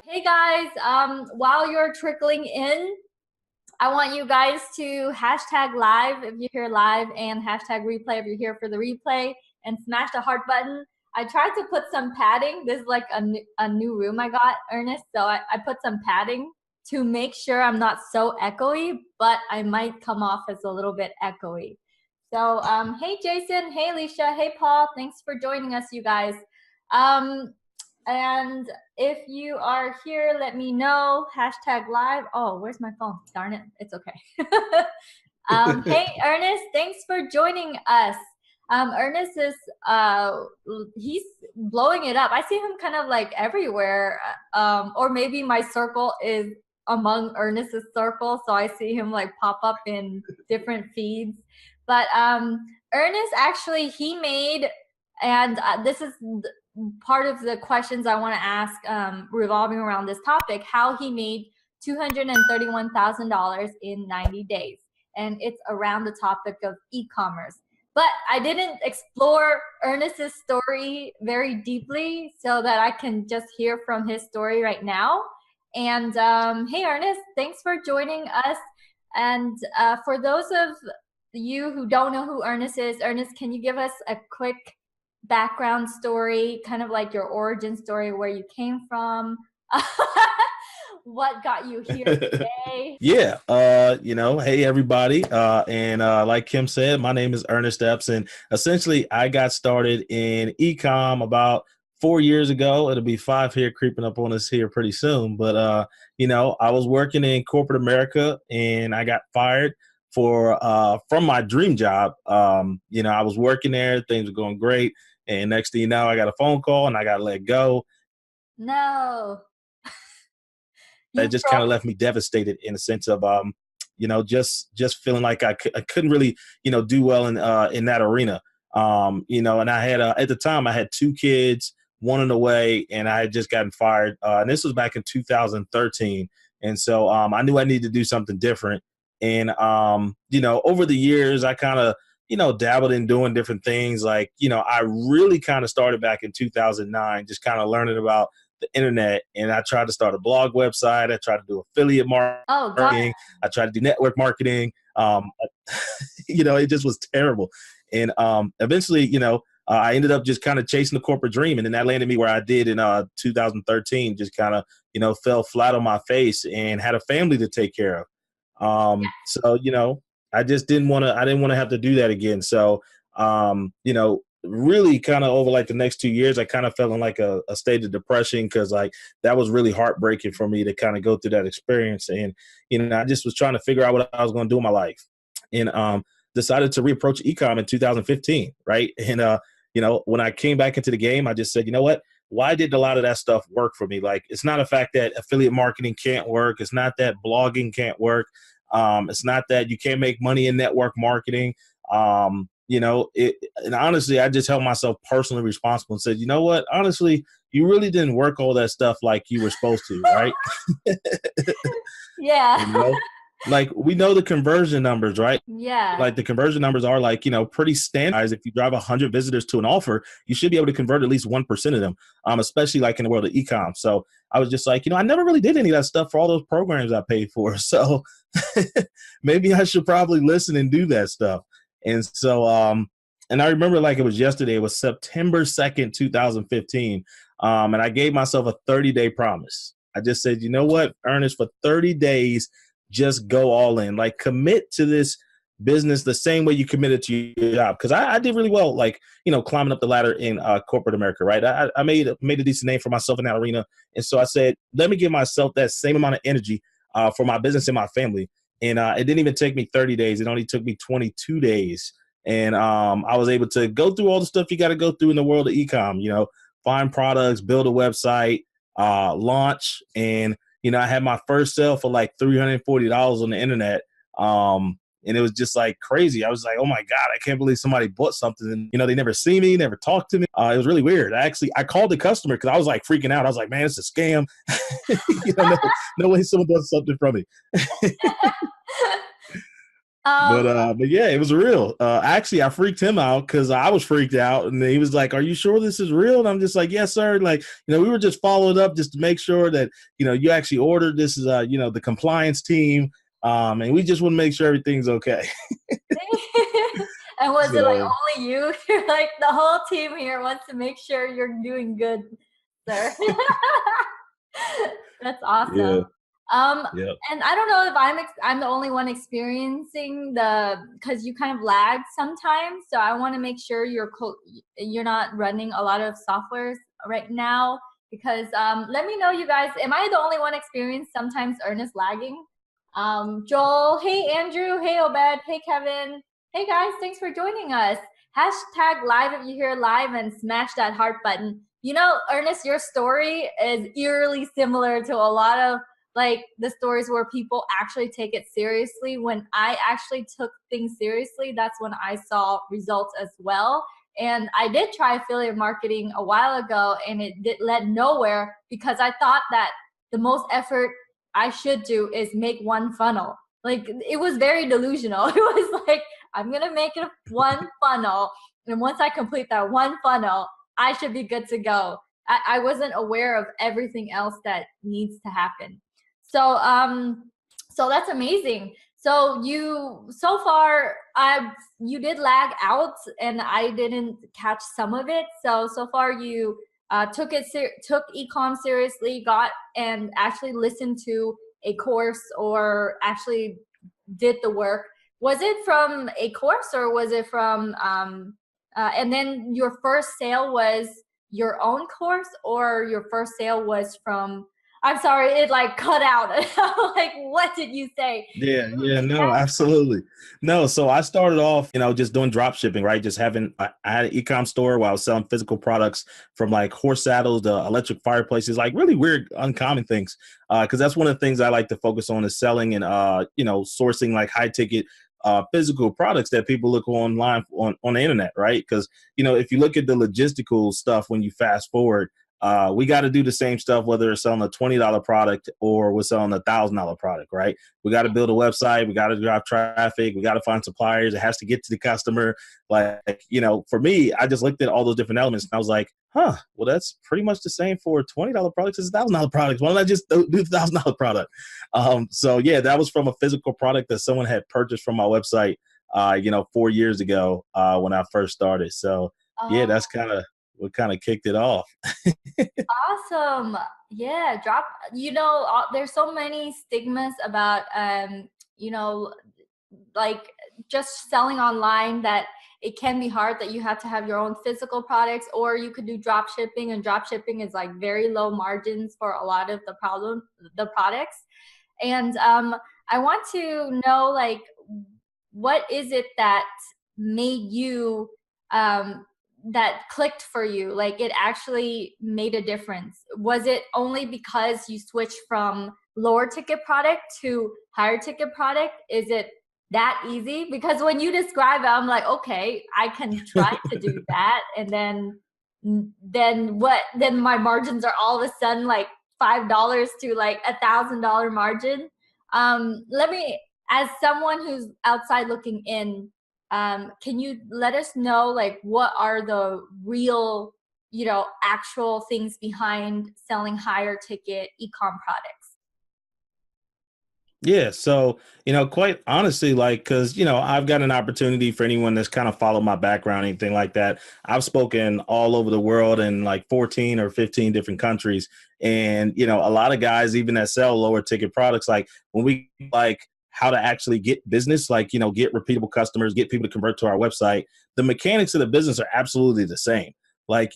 Hey guys, while you're trickling in, I want you guys to hashtag live if you're here live and hashtag replay if you're here for the replay, and smash the heart button. I tried to put some padding. This is like a new room I got, Ernest, so I put some padding to make sure I'm not so echoey, but I might come off as a little bit echoey. So hey Jason, hey Alicia, hey Paul, thanks for joining us, you guys. And if you are here, let me know. Hashtag live. Oh, where's my phone? Darn it. It's okay. Hey, Ernest, thanks for joining us. Ernest is, he's blowing it up. I see him kind of like everywhere. Or maybe my circle is among Ernest's circle. So I see him like pop up in different feeds. But Ernest actually, he made, and this is part of the questions I want to ask revolving around this topic, how he made $231,000 in 90 days. And it's around the topic of e-commerce. But I didn't explore Ernest's story very deeply so that I can just hear from his story right now. And hey, Ernest, thanks for joining us. And for those of you who don't know who Ernest is, Ernest, can you give us a quick background story, kind of like your origin story, where you came from, what got you here today? Yeah, hey everybody, and like Kim said, my name is Earnest Epps, and essentially I got started in e-com about 4 years ago. It'll be 5 here, creeping up on us here pretty soon. But I was working in corporate America, and I got fired from my dream job. I was working there, things were going great. And next thing you know, I got a phone call and I got let go. No. That just kind of left me devastated in the sense of, just feeling like I couldn't really, do well in that arena. And I had, at the time I had 2 kids, one on the way, and I had just gotten fired. And this was back in 2013. And so I knew I needed to do something different. And, over the years, I kind of, dabbled in doing different things. Like, I really kind of started back in 2009, just kind of learning about the internet. And I tried to start a blog website. I tried to do affiliate marketing. Oh, God. I tried to do network marketing. It just was terrible. And eventually, I ended up just kind of chasing the corporate dream. And then that landed me where I did in 2013, just kind of, fell flat on my face and had a family to take care of. So, I just didn't want to have to do that again. So, really kind of over like the next 2 years, I kind of fell in like a state of depression, because like that was really heartbreaking for me to kind of go through that experience. And, I just was trying to figure out what I was going to do in my life, and decided to reapproach e-com in 2015. Right. And, when I came back into the game, I just said, you know what? Why did a lot of that stuff work for me? Like, it's not a fact that affiliate marketing can't work. It's not that blogging can't work. It's not that you can't make money in network marketing. And honestly, I just held myself personally responsible and said, you know what? Honestly, you really didn't work all that stuff like you were supposed to, right? Yeah. Like, we know the conversion numbers, right? Yeah. Like, the conversion numbers are like, pretty standardized. If you drive 100 visitors to an offer, you should be able to convert at least 1% of them, especially like in the world of e-com. So I was just like, I never really did any of that stuff for all those programs I paid for. So maybe I should probably listen and do that stuff. And so, and I remember like it was yesterday, it was September 2nd, 2015. And I gave myself a 30-day promise. I just said, you know what, Ernest, for 30 days, just go all in, like commit to this business the same way you committed to your job. Because I did really well, like, climbing up the ladder in corporate America, right? I made a decent name for myself in that arena. And so I said, let me give myself that same amount of energy for my business and my family. And it didn't even take me 30 days. It only took me 22 days. And I was able to go through all the stuff you got to go through in the world of e-com, find products, build a website, launch. And I had my first sale for like $340 on the internet. And it was just like crazy. I was like, oh my God, I can't believe somebody bought something. And, they never see me, never talked to me. It was really weird. I called the customer because I was like freaking out. I was like, man, it's a scam. No way someone does something from me. Um, But yeah, it was real. Actually, I freaked him out because I was freaked out, and he was like, "Are you sure this is real?" And I'm just like, "Yes, sir." Like, we were just following up just to make sure that you actually ordered. This is the compliance team, and we just want to make sure everything's okay. and was it like So only you? You're like, the whole team here wants to make sure you're doing good, sir. That's yeah, awesome. yeah, And I don't know if I'm the only one experiencing because you kind of lag sometimes. So I want to make sure you're not running a lot of softwares right now, because let me know, you guys. Am I the only one experiencing sometimes Earnest lagging? Joel, hey Andrew, hey Obed, hey Kevin, hey guys, thanks for joining us. Hashtag live if you're here live and smash that heart button. Ernest, your story is eerily similar to a lot of like the stories where people actually take it seriously. When I actually took things seriously, that's when I saw results as well. And I did try affiliate marketing a while ago, and it led nowhere because I thought that the most effort I should do is make one funnel. Like, it was very delusional. It was like, I'm gonna make it one funnel, and once I complete that one funnel, I should be good to go. I wasn't aware of everything else that needs to happen. So that's amazing. So so far you did lag out, and I didn't catch some of it. So far you took ecom seriously, got and actually listened to a course, or actually did the work. Was it from a course, or was it from and then your first sale was your own course, or your first sale was from, I'm sorry, it like cut out. Like, what did you say? yeah. No, absolutely. No, so I started off, just doing drop shipping, right? Just I had an ecom store where I was selling physical products, from like horse saddles to electric fireplaces, like really weird, uncommon things. Because that's one of the things I like to focus on, is selling and sourcing like high ticket physical products that people look online on the internet, right? Because if you look at the logistical stuff, when you fast forward, we got to do the same stuff, whether it's selling a $20 product or we're selling a $1,000 product, right? We got to build a website. We got to drive traffic. We got to find suppliers. It has to get to the customer. Like, for me, I just looked at all those different elements and I was like, well, that's pretty much the same for $20 products as $1,000 products. Why don't I just do the $1,000 product? So yeah, that was from a physical product that someone had purchased from my website, 4 years ago, when I first started. So yeah, Oh, that's kind of what kind of kicked it off. awesome. Yeah, there's so many stigmas about you know, like just selling online, that it can be hard, that you have to have your own physical products, or you could do drop shipping, and drop shipping is like very low margins for a lot of the products. And I want to know, like, what is it that made you that clicked for you, like it actually made a difference? Was it only because you switched from lower ticket product to higher ticket product? Is it that easy? Because when you describe it, I'm like, okay, I can try to do that. And then what? Then my margins are all of a sudden like $5 to like $1,000 margin. Let me, as someone who's outside looking in, can you let us know, like, what are the real, actual things behind selling higher ticket ecom products? Yeah, so quite honestly, like, because I've got an opportunity for anyone that's kind of followed my background, anything like that. I've spoken all over the world in like 14 or 15 different countries, and a lot of guys, even that sell lower ticket products, like when we like how to actually get business, like get repeatable customers, get people to convert to our website. The mechanics of the business are absolutely the same. Like,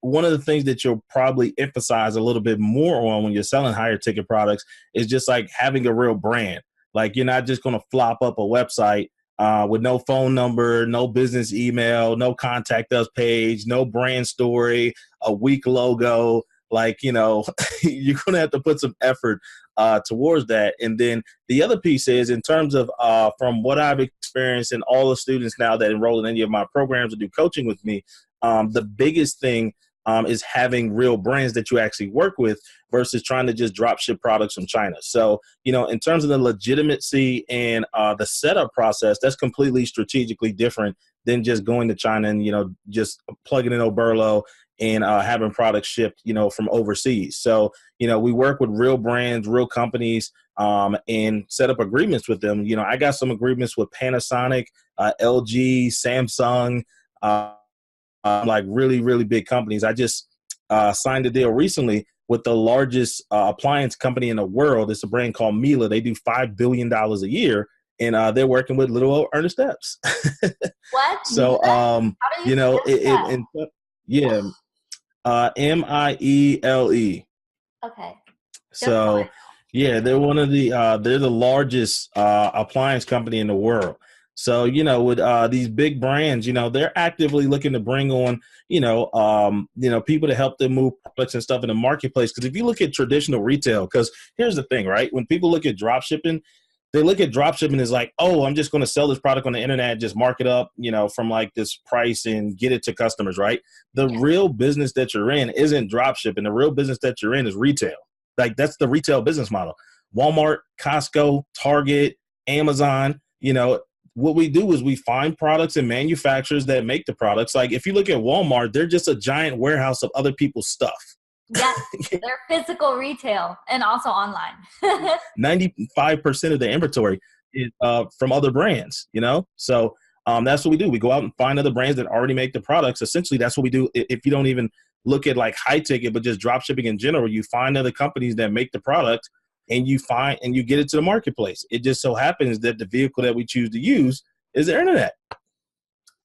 one of the things that you'll probably emphasize a little bit more on when you're selling higher ticket products is just like having a real brand. Like, you're not just going to flop up a website with no phone number, no business email, no contact us page, no brand story, a weak logo. Like, you're going to have to put some effort towards that. And then the other piece is, in terms of from what I've experienced and all the students now that enroll in any of my programs or do coaching with me, the biggest thing is having real brands that you actually work with versus trying to just drop ship products from China. So, in terms of the legitimacy and the setup process, that's completely strategically different than just going to China and, just plugging in Oberlo and having products shipped, from overseas. So, we work with real brands, real companies, and set up agreements with them. I got some agreements with Panasonic, LG, Samsung, like really, really big companies. I just signed a deal recently with the largest appliance company in the world. It's a brand called Miele. They do $5 billion a year, and they're working with little old Ernest Epps. What? So, How do you pronounce that? yeah, Miele. Okay. Just so So, yeah, they're one of they're the largest appliance company in the world. So, with these big brands, they're actively looking to bring on, people to help them move products and stuff in the marketplace. Because if you look at traditional retail, because here's the thing, right? When people look at drop shipping, they look at drop shipping as like, oh, I'm just going to sell this product on the internet, just mark it up, from like this price and get it to customers, right? The real business that you're in isn't drop shipping. The real business that you're in is retail. Like that's the retail business model. Walmart, Costco, Target, Amazon, what we do is we find products and manufacturers that make the products. Like if you look at Walmart, they're just a giant warehouse of other people's stuff. Yes, they're physical retail and also online. 95% of the inventory is from other brands, So that's what we do. We go out and find other brands that already make the products. Essentially, that's what we do. If you don't even look at like high ticket, but just drop shipping in general, you find other companies that make the product and you get it to the marketplace. It just so happens that the vehicle that we choose to use is the internet.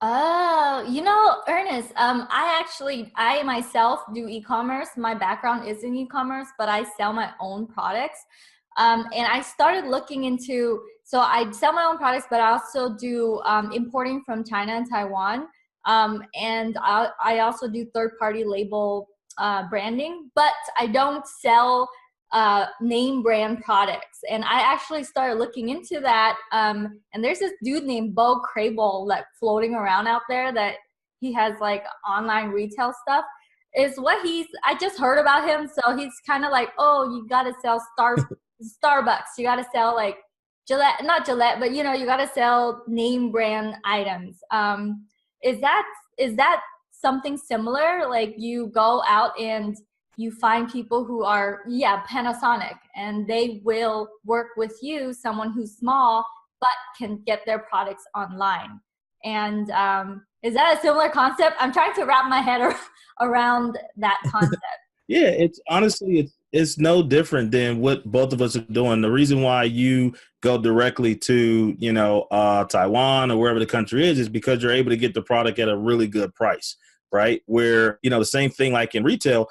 Oh, Ernest, I myself do e-commerce. My background is in e-commerce, but I sell my own products. And I started looking into, so I sell my own products, but I also do importing from China and Taiwan. And I also do third-party label branding, but I don't sell name brand products. And I actually started looking into that. And there's this dude named Bo Crable like floating around out there that he has like online retail stuff. I just heard about him. So he's kind of like, oh, you got to sell Starbucks. You got to sell like Gillette, not Gillette, but you got to sell name brand items. Is that something similar? Like you go out and you find people who are, Panasonic, and they will work with you, someone who's small, but can get their products online. And is that a similar concept? I'm trying to wrap my head around that concept. Yeah, it's honestly, it's no different than what both of us are doing. The reason why you go directly to, Taiwan or wherever the country is because you're able to get the product at a really good price, right? Where, the same thing like in retail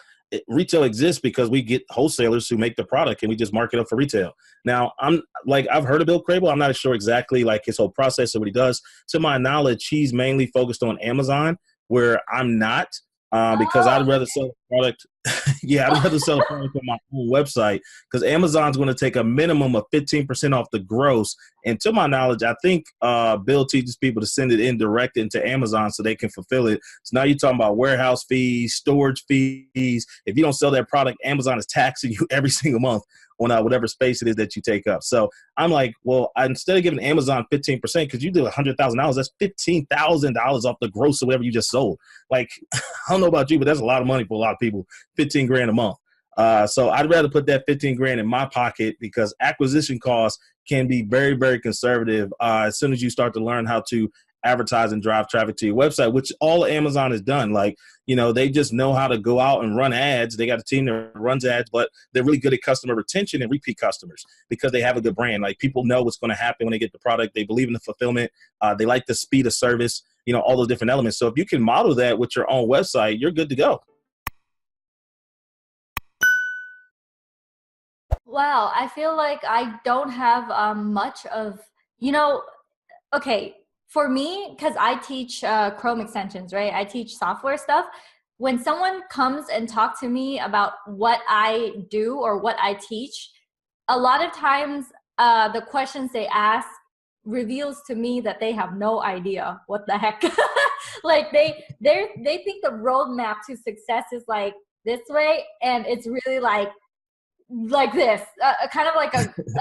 exists because we get wholesalers who make the product and we just mark it up for retail. Now, I've heard of Bill Crable. I'm not sure exactly like his whole process of what he does. To my knowledge, he's mainly focused on Amazon, where I'm not. Because I'd rather sell a product. Yeah, I'd rather sell a product on my own website because Amazon's going to take a minimum of 15% off the gross. And to my knowledge, I think Bill teaches people to send it in direct into Amazon so they can fulfill it. So now you're talking about warehouse fees, storage fees. If you don't sell that product, Amazon is taxing you every single month on whatever space it is that you take up. So I'm like, well, instead of giving Amazon 15%, because you do $100,000, that's $15,000 off the gross of whatever you just sold. Like, I don't know about you, but that's a lot of money for a lot of people, 15 grand a month. So I'd rather put that 15 grand in my pocket because acquisition costs can be very, very conservative as soon as you start to learn how to advertise and drive traffic to your website, which all Amazon has done. Like, they just know how to go out and run ads. They got a team that runs ads, but they're really good at customer retention and repeat customers because they have a good brand. Like people know what's going to happen when they get the product. They believe in the fulfillment. They like the speed of service, all those different elements. So if you can model that with your own website, you're good to go. Wow, I feel like I don't have much of, okay, for me, because I teach Chrome extensions, right? I teach software stuff. When someone comes and talks to me about what I do or what I teach, a lot of times the questions they ask reveals to me that they have no idea what the heck. Like they think the roadmap to success is like this way, and it's really like this, kind of like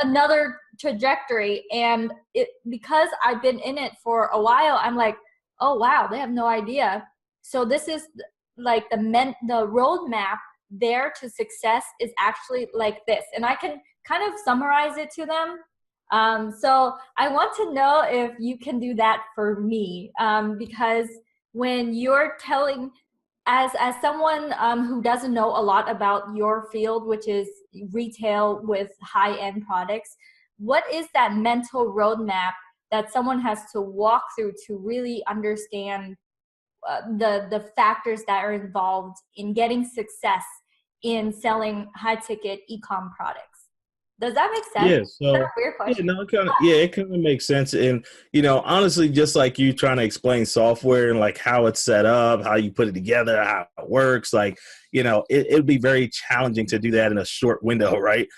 another trajectory. And it, because I've been in it for a while, I'm like, oh wow, they have no idea. So this is like the roadmap there to success is actually like this, and I can kind of summarize it to them. So I want to know if you can do that for me, because when you're telling, as someone who doesn't know a lot about your field, which is retail with high-end products, what is that mental roadmap that someone has to walk through to really understand the factors that are involved in getting success in selling high-ticket e-com products? Does that make sense? Yeah, Is that a so weird yeah, question? no, it kind of makes sense. And honestly, just like you trying to explain software and like how it's set up, how you put it together, how it works, like it'd be very challenging to do that in a short window, right?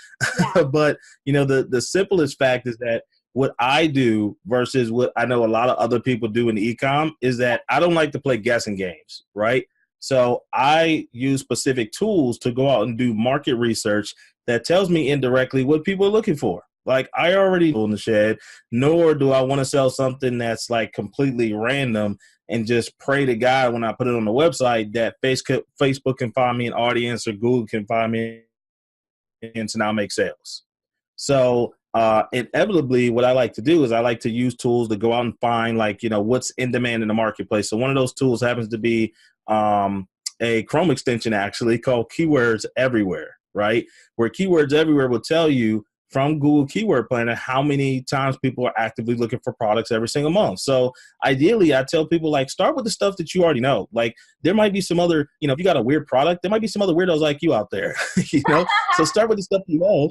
Yeah. But the simplest fact is that what I do versus what I know a lot of other people do in e-com is that I don't like to play guessing games, right? So I use specific tools to go out and do market research that tells me indirectly what people are looking for. Like I already know in the shed, nor do I want to sell something that's like completely random and just pray to God when I put it on the website that Facebook can find me an audience or Google can find me and to now make sales. So inevitably, what I like to do is I like to use tools to go out and find like, what's in demand in the marketplace. So one of those tools happens to be a Chrome extension actually called Keywords Everywhere, right? Where Keywords Everywhere will tell you from Google Keyword Planner how many times people are actively looking for products every single month. So ideally, I tell people like start with the stuff that you already know. Like there might be some other, if you got a weird product, there might be some other weirdos like you out there, So start with the stuff you know.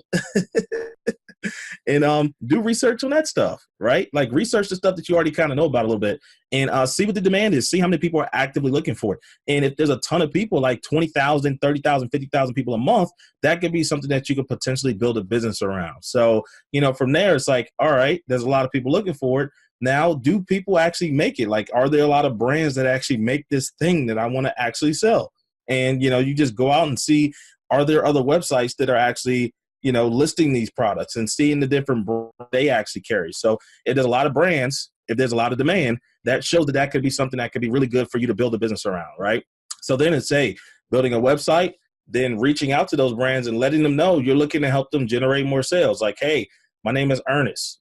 And do research on that stuff, right? Like research the stuff that you already kind of know about a little bit and see what the demand is, see how many people are actively looking for it. And if there's a ton of people, like 20,000, 30,000, 50,000 people a month, that could be something that you could potentially build a business around. So, from there, it's like, all right, there's a lot of people looking for it. Now, do people actually make it? Like, are there a lot of brands that actually make this thing that I want to actually sell? And, you just go out and see, are there other websites that are actually listing these products and seeing the different brands they actually carry. So if there's a lot of brands, if there's a lot of demand, that shows that could be something that could be really good for you to build a business around, right? So then it's building a website, then reaching out to those brands and letting them know you're looking to help them generate more sales. Like, hey, my name is Ernest,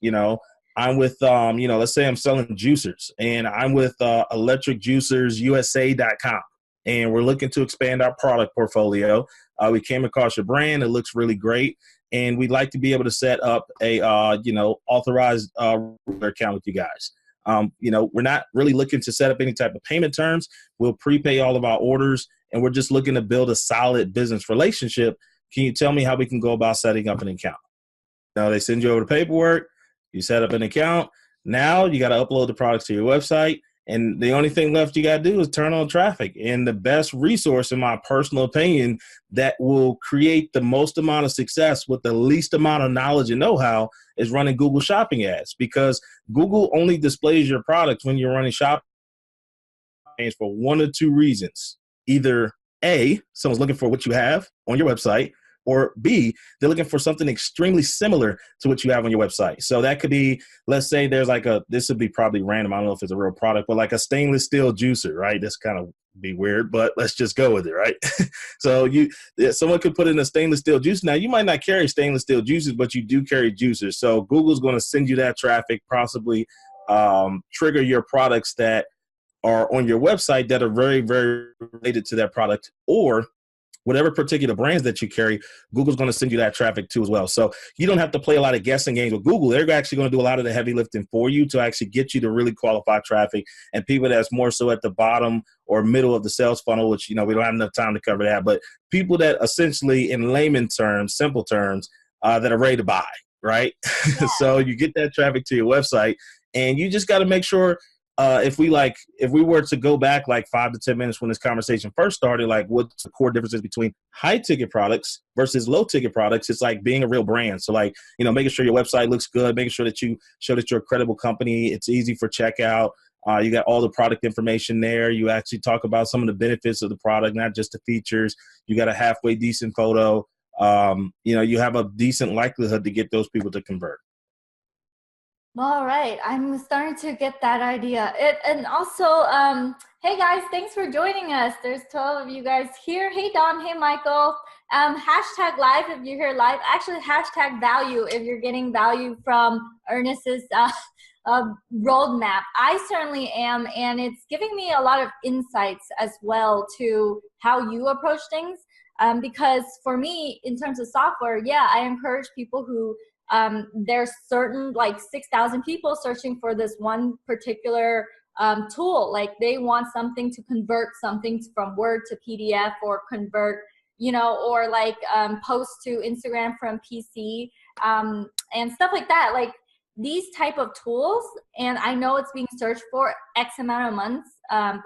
I'm with, let's say I'm selling juicers and I'm with electricjuicersusa.com. And we're looking to expand our product portfolio. We came across your brand. It looks really great. And we'd like to be able to set up a, authorized account with you guys. We're not really looking to set up any type of payment terms. We'll prepay all of our orders, and we're just looking to build a solid business relationship. Can you tell me how we can go about setting up an account? Now, they send you over the paperwork. You set up an account. Now you got to upload the products to your website. And the only thing left you got to do is turn on traffic. And the best resource, in my personal opinion, that will create the most amount of success with the least amount of knowledge and know-how is running Google Shopping ads, because Google only displays your products when you're running shopping ads for one or two reasons. Either A, someone's looking for what you have on your website, or B, they're looking for something extremely similar to what you have on your website. So that could be, let's say there's like this would be probably random. I don't know if it's a real product, but like a stainless steel juicer, right? That's kind of be weird, but let's just go with it, right? So someone could put in a stainless steel juice. Now you might not carry stainless steel juices, but you do carry juicers. So Google's going to send you that traffic, possibly trigger your products that are on your website that are very, very related to that product, or whatever particular brands that you carry, Google's going to send you that traffic too as well. So you don't have to play a lot of guessing games with Google. They're actually going to do a lot of the heavy lifting for you to actually get you to really qualify traffic, and people that's more so at the bottom or middle of the sales funnel, which, we don't have enough time to cover that, but people that essentially, in layman terms, simple terms, that are ready to buy, right? Yeah. So you get that traffic to your website, and you just got to make sure if we were to go back like 5 to 10 minutes when this conversation first started, like what's the core differences between high ticket products versus low ticket products? It's like being a real brand. So like, making sure your website looks good, making sure that you show that you're a credible company. It's easy for checkout. You got all the product information there. You actually talk about some of the benefits of the product, not just the features. You got a halfway decent photo. You have a decent likelihood to get those people to convert. All right, I'm starting to get that idea. And also, hey guys, thanks for joining us. There's 12 of you guys here. Hey Don, hey Michael. Hashtag live if you're here live. Actually, hashtag value if you're getting value from Ernest's roadmap. I certainly am, and it's giving me a lot of insights as well to how you approach things. Because for me, in terms of software, yeah, I encourage people who there's certain like 6,000 people searching for this one particular tool. Like they want something to convert something from Word to PDF, or convert, or like post to Instagram from PC and stuff like that. Like these type of tools, and I know it's being searched for X amount of months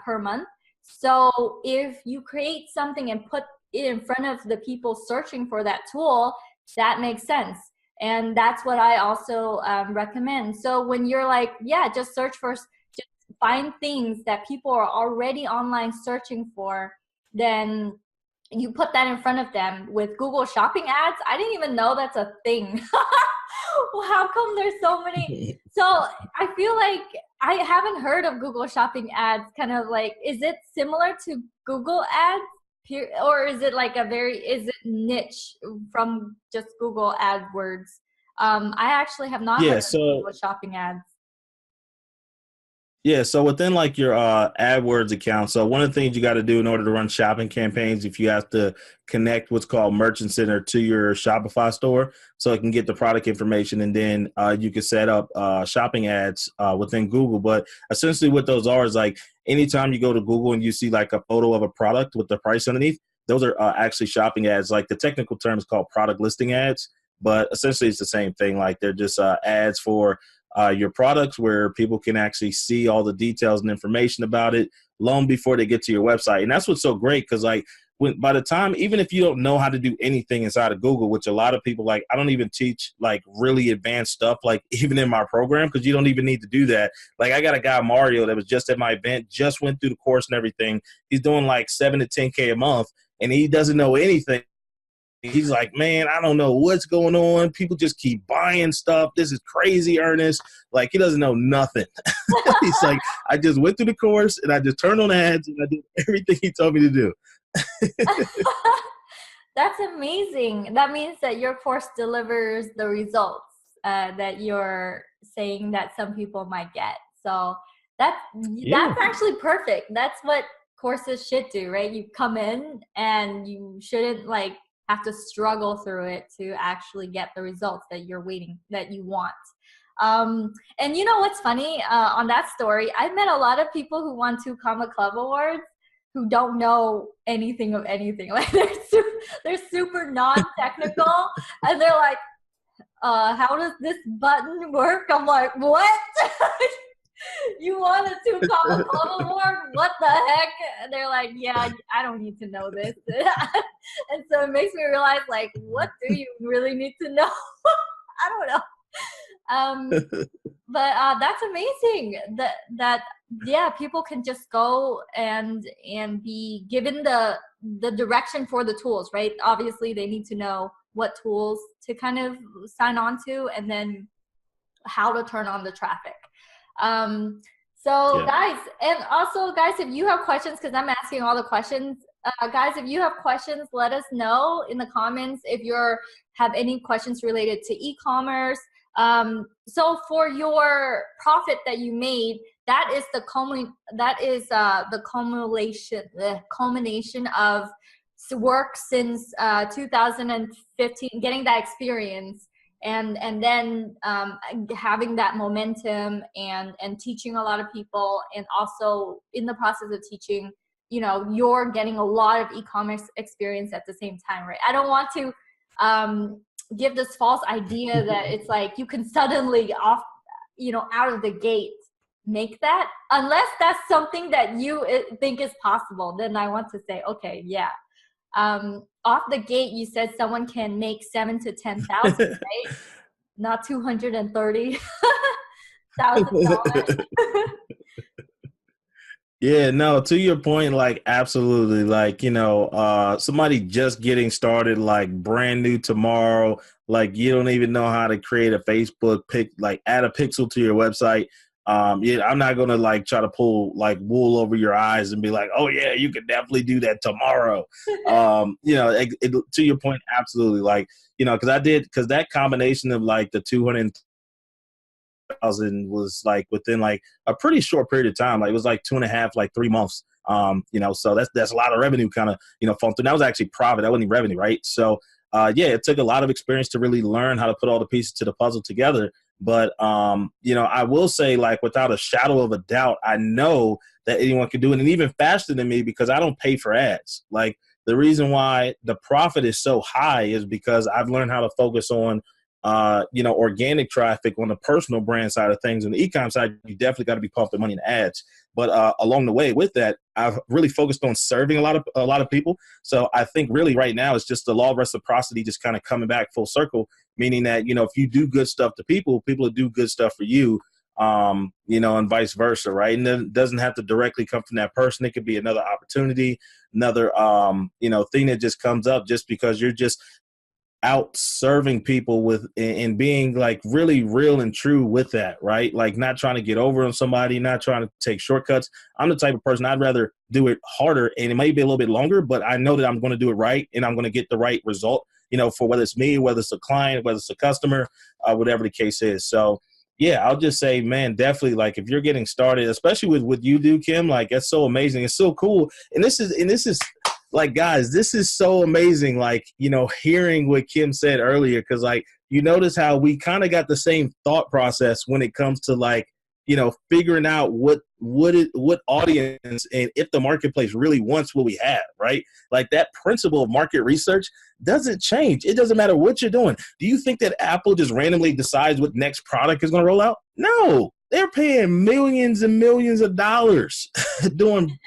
per month. So if you create something and put it in front of the people searching for that tool, that makes sense. And that's what I also recommend. So when you're like, yeah, just search for, just find things that people are already online searching for, then you put that in front of them with Google Shopping ads. I didn't even know that's a thing. Well, how come there's so many? So I feel like I haven't heard of Google Shopping ads. Kind of like, is it similar to Google ads? Or is it like is it niche from just Google AdWords? I actually have not heard of Google Shopping ads. Yeah, so within like your AdWords account, so one of the things you got to do in order to run shopping campaigns, if you have to connect what's called Merchant Center to your Shopify store, so it can get the product information, and then you can set up shopping ads within Google. But essentially what those are is like anytime you go to Google and you see like a photo of a product with the price underneath, those are actually shopping ads. Like the technical term is called product listing ads, but essentially it's the same thing. Like they're just ads for your products where people can actually see all the details and information about it long before they get to your website. And that's what's so great, because like by the time, even if you don't know how to do anything inside of Google, which a lot of people, like I don't even teach like really advanced stuff, like even in my program, because you don't even need to do that. Like I got a guy, Mario, that was just at my event, just went through the course and everything. He's doing like 7 to 10K a month, and he doesn't know anything. He's like, man, I don't know what's going on. People just keep buying stuff. This is crazy, Ernest. Like, he doesn't know nothing. He's like, I just went through the course, and I just turned on ads, and I did everything he told me to do. That's amazing. That means that your course delivers the results that you're saying that some people might get. So that's actually perfect. That's what courses should do, right? You come in and you shouldn't like have to struggle through it to actually get the results that you want. And you know what's funny on that story? I've met a lot of people who won 2 Comma Club awards who don't know anything of anything. Like they're super non-technical, and they're like, how does this button work? I'm like, what? You won a 2 Comma Club award? What the heck? And they're like, yeah, I don't need to know this. And so it makes me realize, like, what do you really need to know? I don't know. But that's amazing that yeah, people can just go and be given the direction for the tools, right? Obviously they need to know what tools to kind of sign on to, and then how to turn on the traffic. Guys, and also guys, if you have questions, because I'm asking all the questions, guys, if you have questions, let us know in the comments if you have any questions related to e-commerce. So for your profit that you made, that is the culmination of work since 2015, getting that experience, and then having that momentum and teaching a lot of people, and also in the process of teaching, you're getting a lot of e-commerce experience at the same time, right? I don't want to give this false idea that it's like you can suddenly out of the gate make that unless that's something that you think is possible. Then I want to say, okay, yeah. Off the gate, you said someone can make 7 to 10,000, right? Not $230,000. Yeah, no, to your point, like absolutely. Like, somebody just getting started, like brand new tomorrow, like you don't even know how to create a Facebook pic, like add a pixel to your website. Yeah, I'm not gonna like try to pull like wool over your eyes and be like, oh yeah, you can definitely do that tomorrow. To your point, absolutely. Like, because that combination of like the 200,000 was like within like a pretty short period of time. Like it was like 2.5, like 3 months. So that's a lot of revenue kind of, falling through. That was actually profit. That wasn't revenue, right? So yeah, it took a lot of experience to really learn how to put all the pieces to the puzzle together. But I will say, like, without a shadow of a doubt, I know that anyone can do it, and even faster than me because I don't pay for ads. Like the reason why the profit is so high is because I've learned how to focus on organic traffic on the personal brand side of things. On the e-com side, you definitely got to be pumping money in ads. But along the way with that, I've really focused on serving a lot of people. So I think really right now it's just the law of reciprocity just kind of coming back full circle, meaning that, if you do good stuff to people, people will do good stuff for you, and vice versa, right? And then it doesn't have to directly come from that person. It could be another opportunity, another, thing that just comes up just because you're just out serving people with and being like really real and true with that, right? Like not trying to get over on somebody, not trying to take shortcuts. I'm the type of person I'd rather do it harder and it may be a little bit longer, but I know that I'm going to do it right and I'm going to get the right result, for whether it's me, whether it's a client, whether it's a customer, whatever the case is. So yeah, I'll just say, man, definitely like if you're getting started, especially with what you do, Kim, like that's so amazing. It's so cool. And this is like, guys, this is so amazing. Like, hearing what Kim said earlier, because like, you notice how we kind of got the same thought process when it comes to like, figuring out what audience and if the marketplace really wants what we have, right? Like that principle of market research doesn't change. It doesn't matter what you're doing. Do you think that Apple just randomly decides what next product is going to roll out? No, they're paying millions and millions of dollars doing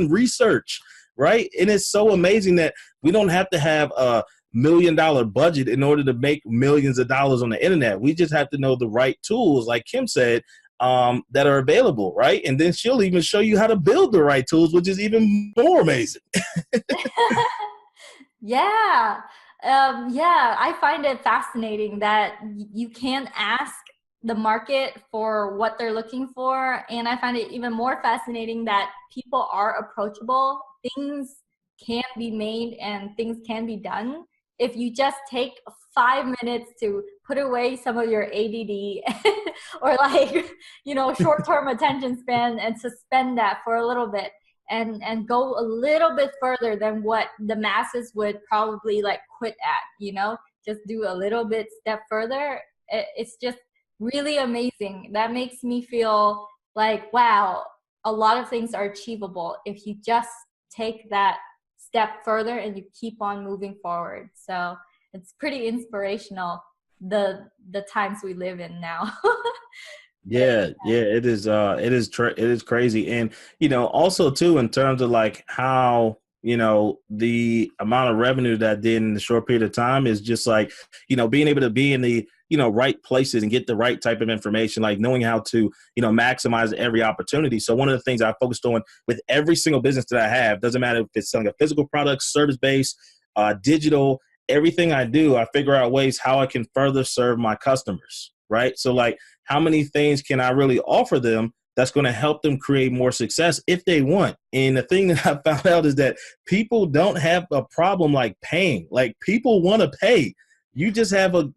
research. Right. And it's so amazing that we don't have to have a $1 million budget in order to make millions of dollars on the internet. We just have to know the right tools, like Kim said, that are available. Right. And then she'll even show you how to build the right tools, which is even more amazing. Yeah. I find it fascinating that you can ask the market for what they're looking for. And I find it even more fascinating that people are approachable. Things can be made and things can be done if you just take 5 minutes to put away some of your ADD or like, short-term attention span and suspend that for a little bit and go a little bit further than what the masses would probably like quit at, just do a little bit step further. It's just really amazing. That makes me feel like, wow, a lot of things are achievable if you just take that step further and you keep on moving forward. So it's pretty inspirational, the times we live in now. Yeah, it is. It is crazy, and also too in terms of like how the amount of revenue that I did in the short period of time is just like being able to be in the right places and get the right type of information, like knowing how to maximize every opportunity. So one of the things I focused on with every single business that I have, doesn't matter if it's selling a physical product, service based, digital, everything I do, I figure out ways how I can further serve my customers. Right. So like, how many things can I really offer them that's going to help them create more success if they want? And the thing that I found out is that people don't have a problem like paying. Like people want to pay. You just have the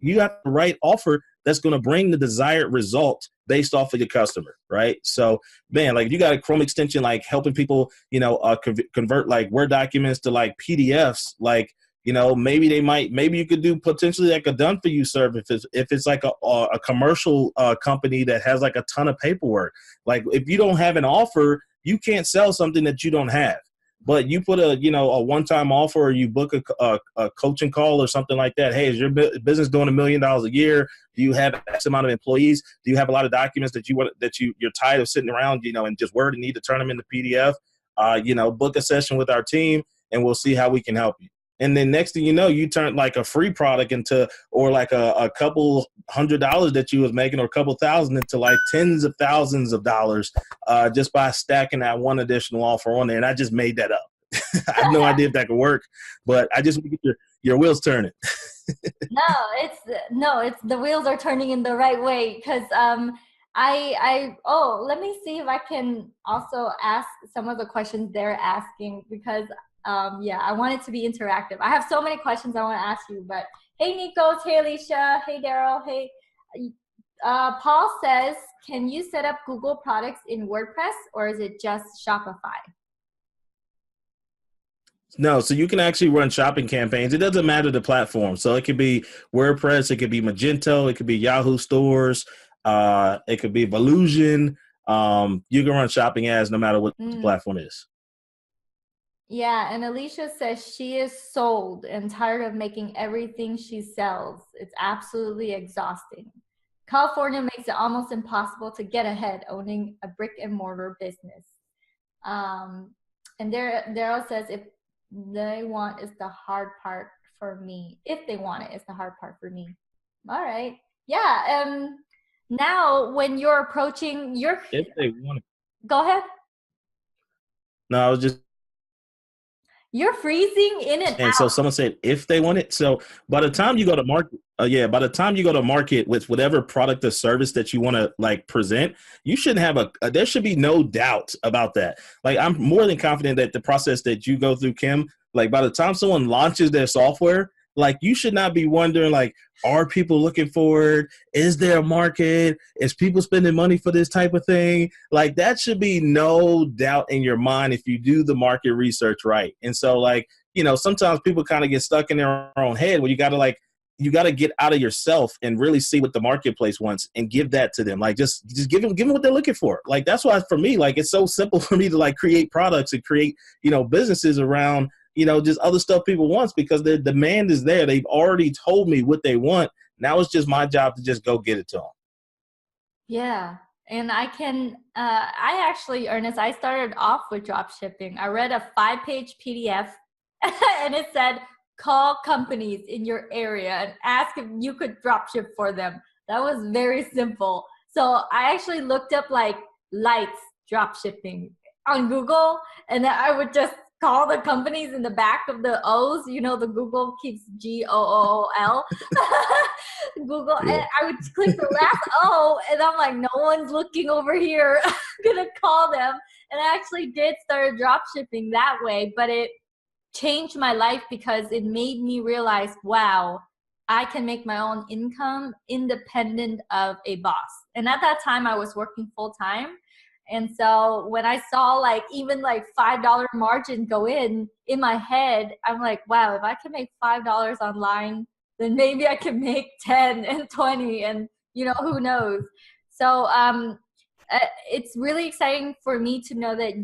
right offer that's going to bring the desired result based off of your customer. Right. So man, like you got a Chrome extension, like helping people, convert like Word documents to like PDFs, like, maybe you could do potentially like a done for you service if it's like a commercial company that has like a ton of paperwork. Like if you don't have an offer, you can't sell something that you don't have. but you put a one-time offer, or you book a coaching call or something like that. Hey, is your business doing $1 million a year? Do you have X amount of employees? Do you have a lot of documents you're tired of sitting around, and just Word and need to turn them into PDF? Book a session with our team, and we'll see how we can help you. And then next thing you know, you turn like a free product into, or like a couple $100 that you was making, or a couple thousand, into like tens of thousands of dollars, just by stacking that one additional offer on there. And I just made that up. I have no idea if that could work, but I just want to get your wheels turning. It's the wheels are turning in the right way, because let me see if I can also ask some of the questions they're asking, because I want it to be interactive. I have so many questions I want to ask you, but hey Nikos, hey Alicia, hey Daryl, hey Paul says, can you set up Google products in WordPress, or is it just Shopify? No, so you can actually run shopping campaigns. It doesn't matter the platform. So it could be WordPress, it could be Magento, it could be Yahoo Stores, it could be Volusion. You can run shopping ads no matter what the platform is. Yeah, and Alicia says she is sold and tired of making everything she sells. It's absolutely exhausting. California makes it almost impossible to get ahead owning a brick and mortar business. And Daryl says, if they want is the hard part for me. If they want it, it's the hard part for me. All right. Yeah. Now, when you're approaching your... If they want it. Go ahead. No, I was just... You're freezing in and out. So someone said if they want it. So by the time you go to market, with whatever product or service that you want to like present, you shouldn't have there should be no doubt about that. Like, I'm more than confident that the process that you go through, Kim, like by the time someone launches their software, like you should not be wondering, like, are people looking for it? Is there a market? Is people spending money for this type of thing? Like, that should be no doubt in your mind if you do the market research right. And so, like, sometimes people kind of get stuck in their own head where you got to get out of yourself and really see what the marketplace wants and give that to them. Like, just give them what they're looking for. Like, that's why for me, like, it's so simple for me to like create products and create, businesses around, just other stuff people want, because the demand is there. They've already told me what they want. Now it's just my job to just go get it to them. Yeah. And I actually, Ernest, I started off with drop shipping. I read a 5-page PDF and it said, call companies in your area and ask if you could drop ship for them. That was very simple. So I actually looked up like lights drop shipping on Google, and then I would just call the companies in the back of the O's, the Google keeps GOOL. Google, yeah. And I would click the last O, and I'm like, no one's looking over here. I'm gonna call them. And I actually did start drop shipping that way, but it changed my life because it made me realize, wow, I can make my own income independent of a boss. And at that time I was working full time. And so when I saw like even like $5 margin go in my head, I'm like, wow, if I can make $5 online, then maybe I can make 10 and 20 and who knows. So it's really exciting for me to know that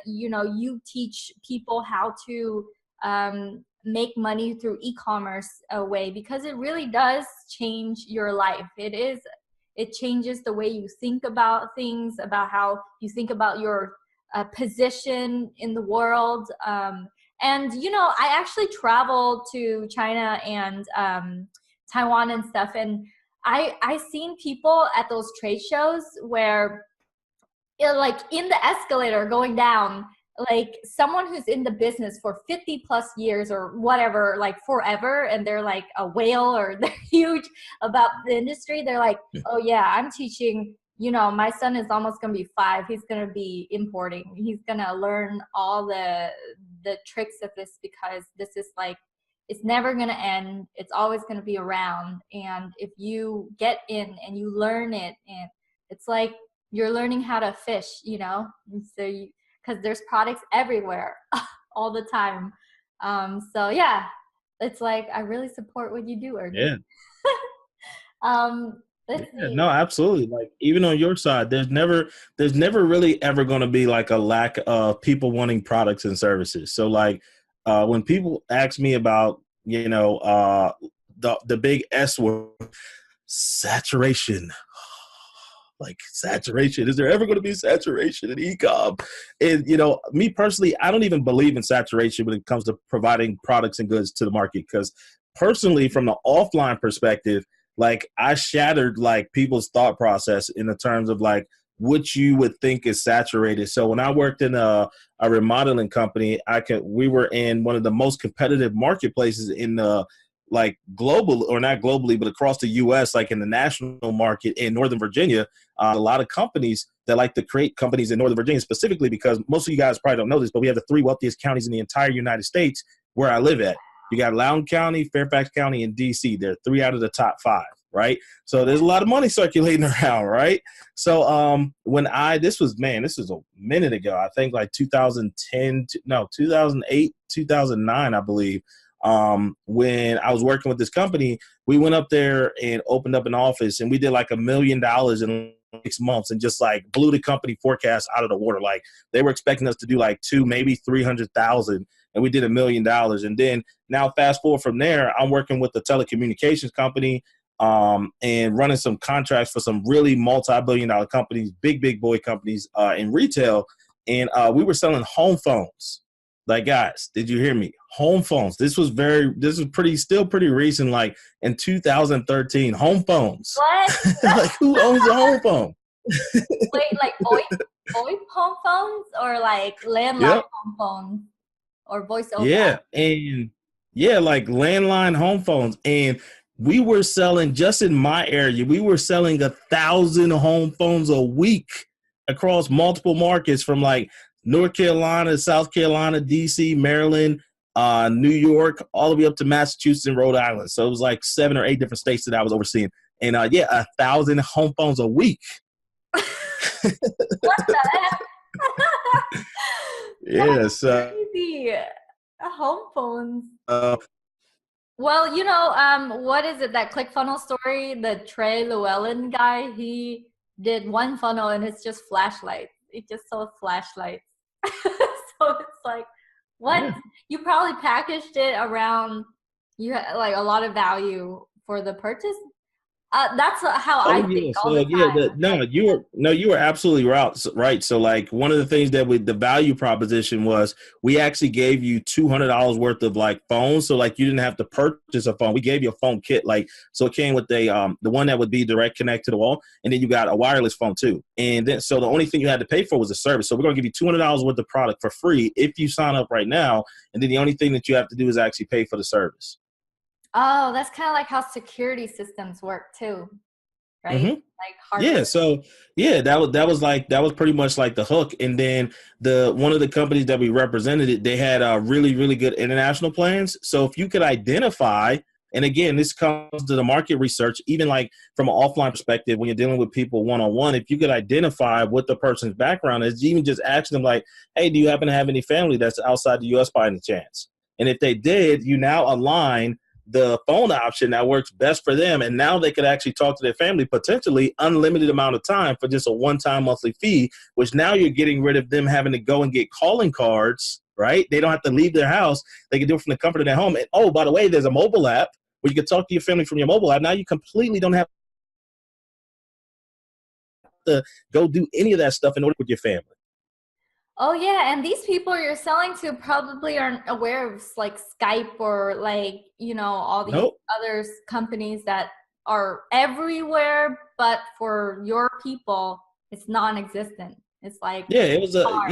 you teach people how to make money through e-commerce way, because it really does change your life. It changes the way you think about things, about how you think about your position in the world. And, I actually traveled to China and Taiwan and stuff. And I seen people at those trade shows where, like in the escalator going down, like someone who's in the business for 50 plus years or whatever, like forever, and they're like a whale or they're huge about the industry. They're like, oh yeah, I'm teaching, my son is almost going to be 5. He's going to be importing. He's going to learn all the tricks of this, because this is like, it's never going to end. It's always going to be around. And if you get in and you learn it, and it's like you're learning how to fish, and so because there's products everywhere all the time. So yeah, it's like, I really support what you do, Ernest. Yeah. Let's Yeah, see. no, absolutely. Like even on your side, there's never really ever going to be like a lack of people wanting products and services. So like when people ask me about, the big S word, saturation. Like saturation. Is there ever going to be saturation in e-com? And me personally, I don't even believe in saturation when it comes to providing products and goods to the market. Because personally, from the offline perspective, like I shattered like people's thought process in the terms of like what you would think is saturated. So when I worked in a remodeling company, we were in one of the most competitive marketplaces in the like global, or not globally, but across the US, like in the national market in Northern Virginia. A lot of companies that like to create companies in Northern Virginia, specifically because most of you guys probably don't know this, but we have the three wealthiest counties in the entire United States where I live at. You got Loudoun County, Fairfax County, and DC. They're three out of the top five, right? So there's a lot of money circulating around, right? So this was a minute ago. I think like 2010, no, 2008, 2009, I believe. When I was working with this company, we went up there and opened up an office, and we did like $1 million in 6 months, and just like blew the company forecast out of the water. Like they were expecting us to do like two, maybe 300,000, and we did $1 million. And then now fast forward from there, I'm working with a telecommunications company, and running some contracts for some really multi-billion-dollar companies, big boy companies in retail. And we were selling home phones. Like, guys, did you hear me? Home phones. This was still pretty recent, like in 2013. Home phones. What? Like, who owns a home phone? Wait, like VoIP home phones or like landline Yep. home phones or voice over? Yeah. And yeah, like landline home phones. And we were selling, just in my area, we were selling 1,000 home phones a week across multiple markets, from like North Carolina, South Carolina, DC, Maryland, New York, all the way up to Massachusetts and Rhode Island. So it was like 7 or 8 different states that I was overseeing. And 1,000 home phones a week. What the heck? Yeah. That's So crazy. Home phones. Well, what is it, that ClickFunnels story? The Trey Llewellyn guy, he did one funnel and it's just flashlights. It just sold flashlights. So it's like, what? yeah. You probably packaged it around, you had like a lot of value for the purchase. That's how I Oh yeah, think all the so yeah, time. no, you were absolutely right. So like one of the things that the value proposition was, we actually gave you $200 worth of like phones. So like you didn't have to purchase a phone. We gave you a phone kit, like so it came with the one that would be direct connect to the wall, and then you got a wireless phone too. And then so the only thing you had to pay for was the service. So we're gonna give you $200 worth of product for free if you sign up right now, and then the only thing that you have to do is actually pay for the service. Oh, that's kind of like how security systems work too, right? Mm-hmm. Like Yeah, hardware. so yeah, that was pretty much like the hook. And then the one of the companies that we represented, they had really really good international plans. So if you could identify, and again, this comes to the market research, even like from an offline perspective, when you're dealing with people one on one, if you could identify what the person's background is, even just asking them like, hey, do you happen to have any family that's outside the U.S. by any chance? And if they did, you now align the phone option that works best for them, and now they could actually talk to their family potentially unlimited amount of time for just a one-time monthly fee, which now you're getting rid of them having to go and get calling cards, right? They don't have to leave their house. They can do it from the comfort of their home. And oh, by the way, there's a mobile app where you can talk to your family from your mobile app. Now you completely don't have to go do any of that stuff in order with your family. Oh yeah, and these people you're selling to probably aren't aware of like Skype or like, all these Nope. other companies that are everywhere, but for your people, it's non-existent. It's like Yeah, it was hard.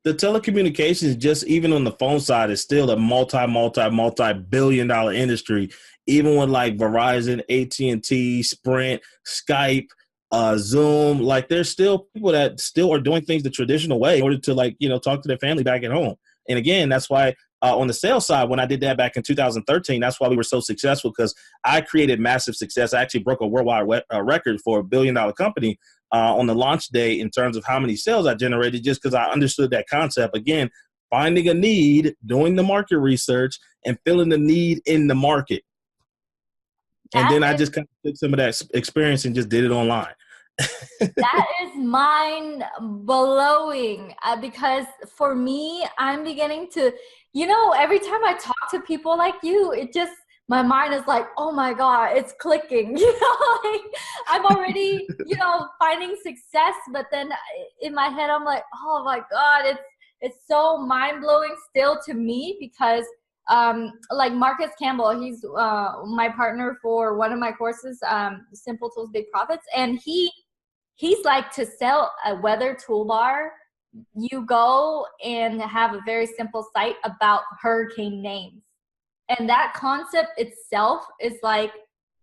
the telecommunications, just even on the phone side, is still a multi billion-dollar industry. Even with like Verizon, AT&T, Sprint, Skype, Zoom, like there's still people that still are doing things the traditional way in order to like talk to their family back at home. And again, that's why on the sales side, when I did that back in 2013, that's why we were so successful, because I created massive success. I actually broke a worldwide record for $1 billion company on the launch day in terms of how many sales I generated, just because I understood that concept. Again, finding a need, doing the market research, and filling the need in the market. And That then I is just kind of took some of that experience and just did it online. That is mind blowing because for me, I'm beginning to, every time I talk to people like you, it just, my mind is like, oh my God, it's clicking. Like I'm already, finding success, but then in my head, I'm like, oh my God, it's so mind blowing still to me because like Marcus Campbell, he's my partner for one of my courses, Simple Tools, Big Profits, and he's like, to sell a weather toolbar, you go and have a very simple site about hurricane names. And that concept itself is like,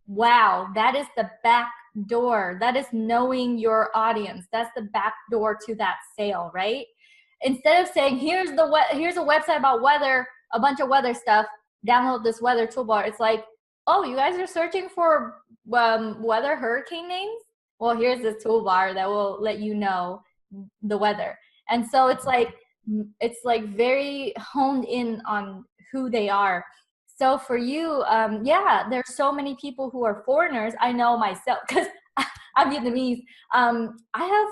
wow, that is the back door. That is knowing your audience. That's the back door to that sale, right? Instead of saying, here's a website about weather, a bunch of weather stuff, download this weather toolbar. It's like, oh, you guys are searching for weather hurricane names? Well, here's this toolbar that will let you know the weather. And so it's like very honed in on who they are. So for you, yeah, there's so many people who are foreigners. I know myself because I'm Vietnamese. I have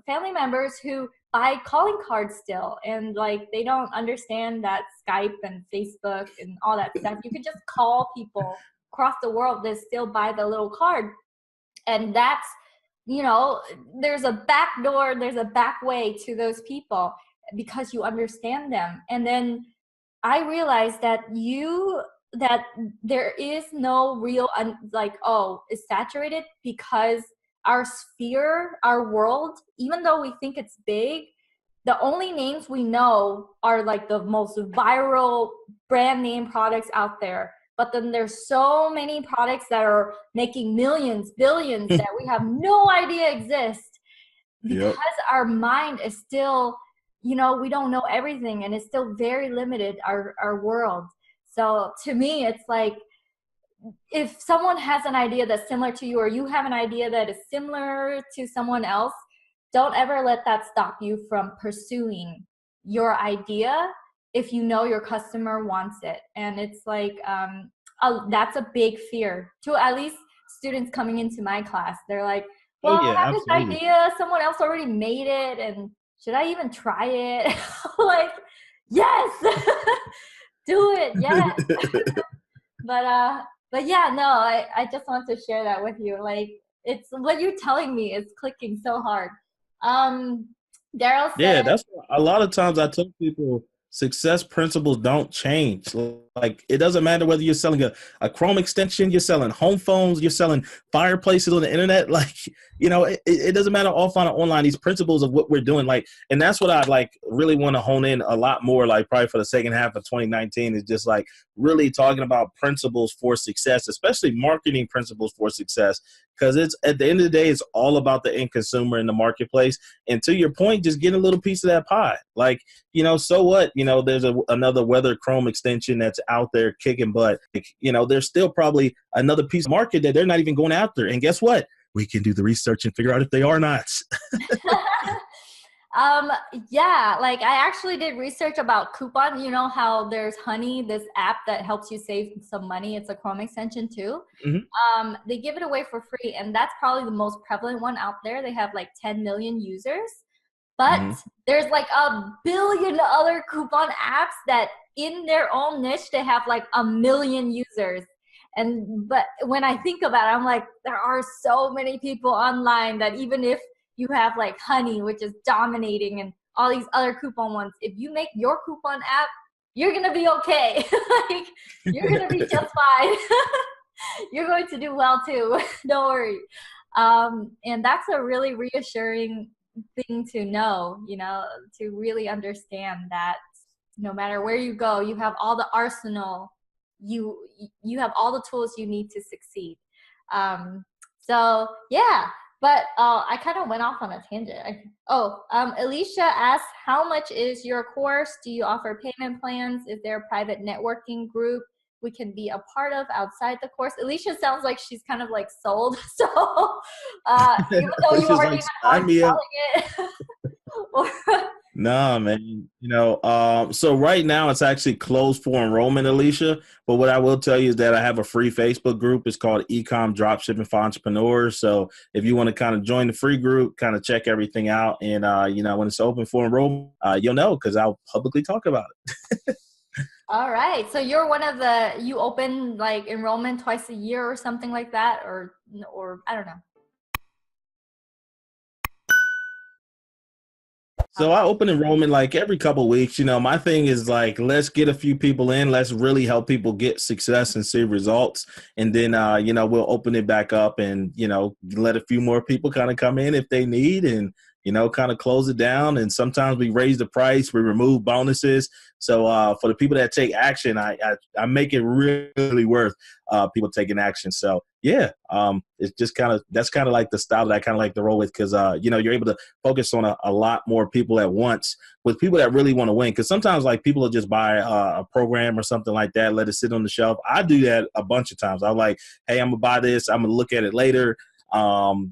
family members who buy calling cards still, and like they don't understand that Skype and Facebook and all that stuff. You can just call people across the world that still buy the little card, and that's, there's a back door, there's a back way to those people because you understand them. And then I realized that there is no real, it's saturated because our sphere, our world, even though we think it's big, the only names we know are like the most viral brand name products out there. But then there's so many products that are making millions, billions that we have no idea exist because our mind is still, we don't know everything, and it's still very limited, our world. So to me, it's like, if someone has an idea that's similar to you, or you have an idea that is similar to someone else, don't ever let that stop you from pursuing your idea if you know your customer wants it. And it's like, that's a big fear to at least students coming into my class. They're like, well, I have this idea, someone else already made it, and should I even try it? Like, yes, do it, yes. But yeah, no, I just want to share that with you. Like, it's what you're telling me is clicking so hard. Daryl said, yeah, that's a lot of times I tell people success principles don't change. Like, it doesn't matter whether you're selling a Chrome extension, you're selling home phones, you're selling fireplaces on the internet. Like, it doesn't matter offline or online. These principles of what we're doing, like, and that's what I like really want to hone in a lot more, like probably for the second half of 2019, is just like really talking about principles for success, especially marketing principles for success. Because it's, at the end of the day, it's all about the end consumer in the marketplace. And to your point, just get a little piece of that pie. Like, so what? There's another weather Chrome extension that's out there kicking butt. Like, there's still probably another piece of market that they're not even going after. And guess what? We can do the research and figure out if they are not. Yeah, like I actually did research about coupon. You know how there's Honey, this app that helps you save some money. It's a Chrome extension too. Mm-hmm. They give it away for free, and that's probably the most prevalent one out there. They have like 10 million users, but there's like a billion other coupon apps that in their own niche, they have like 1 million users. But when I think about it, I'm like, there are so many people online that even if you have like Honey, which is dominating, and all these other coupon ones, if you make your coupon app, you're going to be okay. Like, you're going to be just fine. You're going to do well too. Don't worry. And that's a really reassuring thing to know, to really understand that no matter where you go, you have all the arsenal, you have all the tools you need to succeed. So yeah. But I kind of went off on a tangent. Alicia asked, how much is your course? Do you offer payment plans? Is there a private networking group we can be a part of outside the course? Alicia sounds like she's kind of like sold. So even though you aren't even selling it. Nah, man. So right now it's actually closed for enrollment, Alicia. But what I will tell you is that I have a free Facebook group. It's called Ecom Dropshipping for Entrepreneurs. So if you want to kind of join the free group, kind of check everything out, and when it's open for enrollment, you'll know because I'll publicly talk about it. All right. So you're one of you open like enrollment twice a year or something like that, or I don't know. So I open enrollment like every couple of weeks. My thing is like, let's get a few people in. Let's really help people get success and see results. And then, we'll open it back up and, let a few more people kind of come in if they need and, kind of close it down. And sometimes we raise the price, we remove bonuses. So for the people that take action, I make it really worth people taking action. So yeah, it's just that's kind of like the style that I kind of like to roll with because, you're able to focus on a lot more people at once with people that really want to win. Because sometimes like people will just buy a program or something like that, let it sit on the shelf. I do that a bunch of times. I'm like, hey, I'm going to buy this. I'm going to look at it later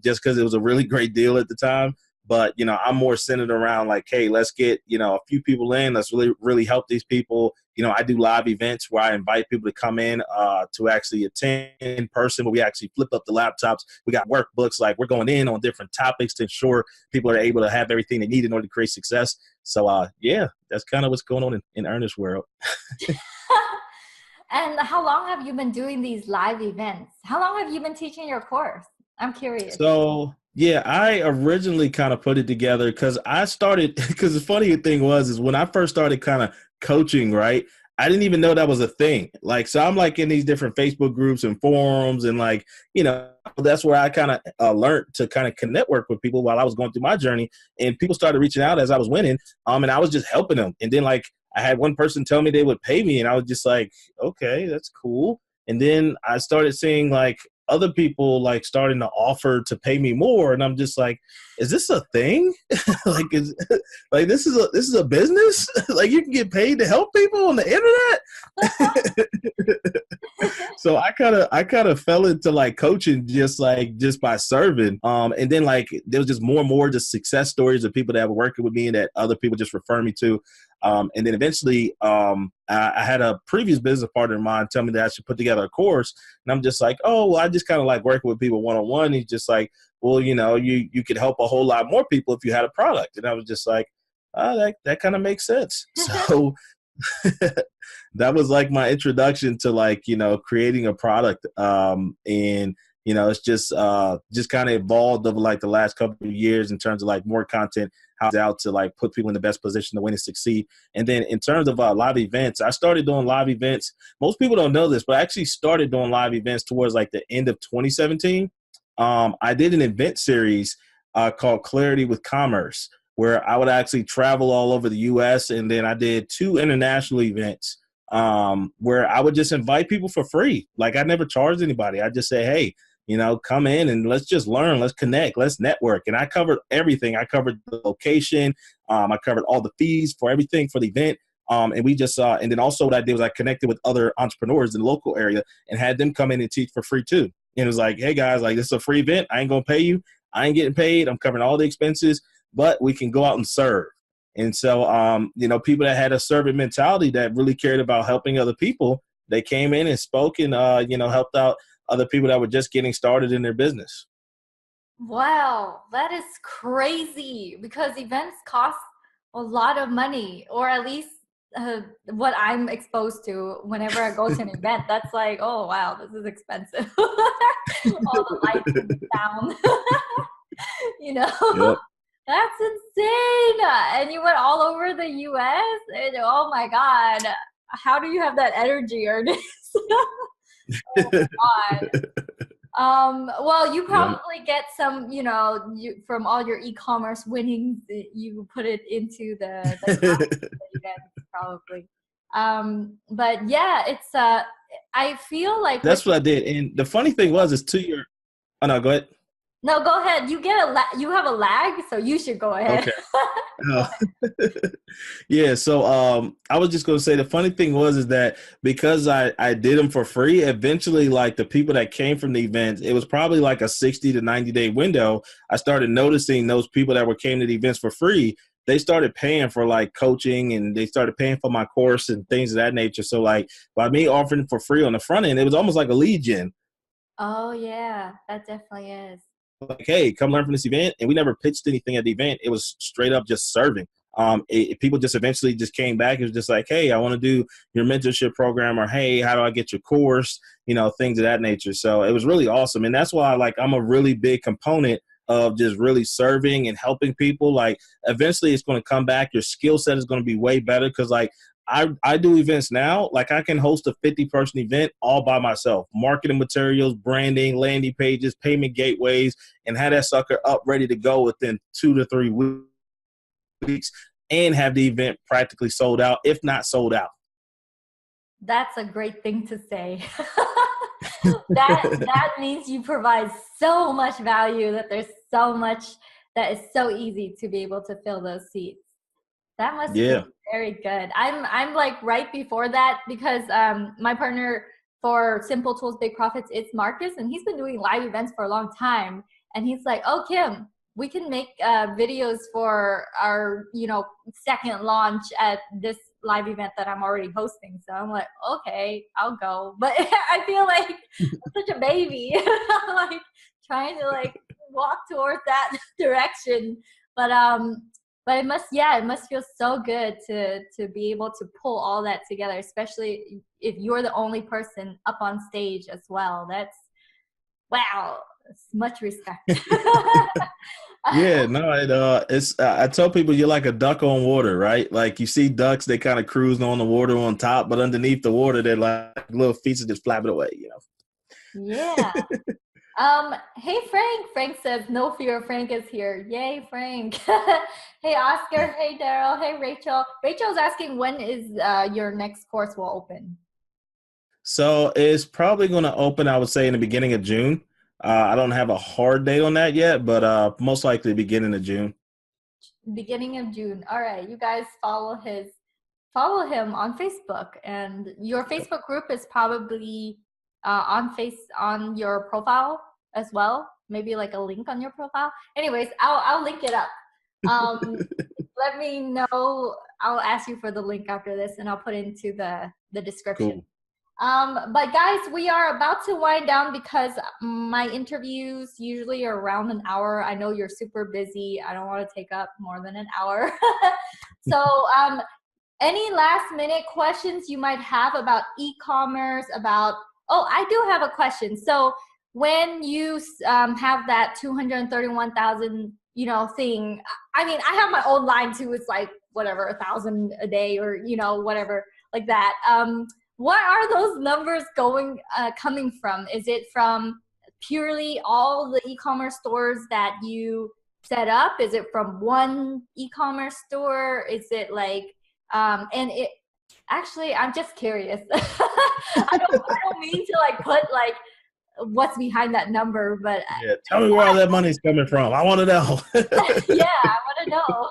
just because it was a really great deal at the time. But, I'm more centered around like, hey, let's get, a few people in. Let's really, really help these people. I do live events where I invite people to come in to actually attend in person, where we actually flip up the laptops. We got workbooks, like we're going in on different topics to ensure people are able to have everything they need in order to create success. So, yeah, that's kind of what's going on in Earnest world. And how long have you been doing these live events? How long have you been teaching your course? I'm curious. So yeah, I originally kind of put it together because I started because the funny thing is when I first started kind of coaching, right? I didn't even know that was a thing. Like, so I'm like in these different Facebook groups and forums, and like, that's where I kind of learned to kind of network with people while I was going through my journey. And people started reaching out as I was winning, and I was just helping them. And then like I had one person tell me they would pay me, and I was just like, okay, that's cool. And then I started seeing like other people like starting to offer to pay me more, and I'm just like, is this a thing? like is like this is a business? Like you can get paid to help people on the internet? So I kind of fell into like coaching just by serving. And then like there was just more and more just success stories of people that were working with me and that other people just refer me to. And then eventually I had a previous business partner of mine tell me that I should put together a course. And I'm just like, oh, well, I just kind of like working with people one-on-one. He's just like, well, you could help a whole lot more people if you had a product. And I was just like, that kind of makes sense. So that was like my introduction to like, creating a product. And it's just kind of evolved over like the last couple of years in terms of like more content out to like put people in the best position to win and succeed. And then in terms of live events, I started doing live events. Most people don't know this, but I actually started doing live events towards like the end of 2017. I did an event series called Clarity with Commerce, where I would actually travel all over the U.S. And then I did 2 international events where I would just invite people for free. Like I never charged anybody. I just say, hey, come in and let's just learn, let's connect, let's network. And I covered everything. I covered the location. I covered all the fees for everything for the event. And we just and then also what I did was I connected with other entrepreneurs in the local area and had them come in and teach for free too. And it was like, hey guys, like this is a free event. I ain't going to pay you. I ain't getting paid. I'm covering all the expenses, but we can go out and serve. And so, people that had a servant mentality that really cared about helping other people, they came in and spoke and, helped out other people that were just getting started in their business. Wow, that is crazy because events cost a lot of money, or at least what I'm exposed to whenever I go to an event. That's like, oh, wow, this is expensive. All the lights and sound, Yep. That's insane. And you went all over the US? And, oh my God. How do you have that energy, Ernest? Oh my God. Well, you probably get some, from all your e-commerce winnings, you put it into the events probably. But yeah, it's I feel like that's what I did. And the funny thing is oh no, go ahead. No, go ahead. You have a lag, so you should go ahead. Okay. Yeah. So I was just going to say the funny thing is that because I did them for free, eventually like the people that came from the events, it was probably like a 60 to 90 day window. I started noticing those people that came to the events for free. they started paying for like coaching, and they started paying for my course and things of that nature. So like by me offering for free on the front end, it was almost like a lead gen. Oh yeah, that definitely is. Like, hey, come learn from this event. And we never pitched anything at the event. It was straight up just serving. People just eventually just came back. It was just like, hey, I want to do your mentorship program, or hey, how do I get your course? Things of that nature. So it was really awesome. And that's why like I'm a really big component of just really serving and helping people. Like eventually it's going to come back. Your skill set is going to be way better, because like I do events now. Like I can host a 50-person event all by myself, marketing materials, branding, landing pages, payment gateways, and have that sucker up ready to go within 2 to 3 weeks, and have the event practically sold out, if not sold out. That's a great thing to say. That means you provide so much value, that there's so much that is so easy to be able to fill those seats. That must Yeah. be very good. I'm like right before that, because my partner for Simple Tools Big Profits, it's Marcus, and he's been doing live events for a long time. And he's like, "Oh, Kim, we can make videos for our second launch at this live event that I'm already hosting." So I'm like, "Okay, I'll go." But I feel like I'm such a baby, like trying to like walk towards that direction. But it must feel so good to be able to pull all that together, especially if you're the only person up on stage as well. That's wow, it's much respect. Yeah, no, it's I tell people you're like a duck on water, right? Like you see ducks, they kind of cruising on the water on top, but underneath the water, they're like little feet are just flapping away, Yeah. Hey Frank. Frank says no fear. Frank is here. Yay, Frank. Hey Oscar. Hey Daryl. Hey Rachel. Rachel's asking, when is your next course will open? So it's probably going to open, I would say, in the beginning of June. I don't have a hard date on that yet, but most likely beginning of June. Beginning of June. All right, you guys follow him on Facebook, and your Facebook group is probably on your profile as well. Maybe like a link on your profile. Anyways, I'll link it up. Let me know. I'll ask you for the link after this, and I'll put it into the description. Cool. But guys, we are about to wind down, because my interviews usually are around an hour. I know you're super busy. I don't want to take up more than an hour. So any last minute questions you might have about e-commerce, I do have a question. So when you have that 231,000, thing, I mean, I have my own line too. It's like whatever, 1,000 a day, or, whatever like that. What are those numbers coming from? Is it from purely all the e-commerce stores that you set up? Is it from one e-commerce store? Is it like, actually, I'm just curious. I don't mean to like put like what's behind that number, but yeah, tell me where all that money's coming from. I want to know. Yeah, I want to know.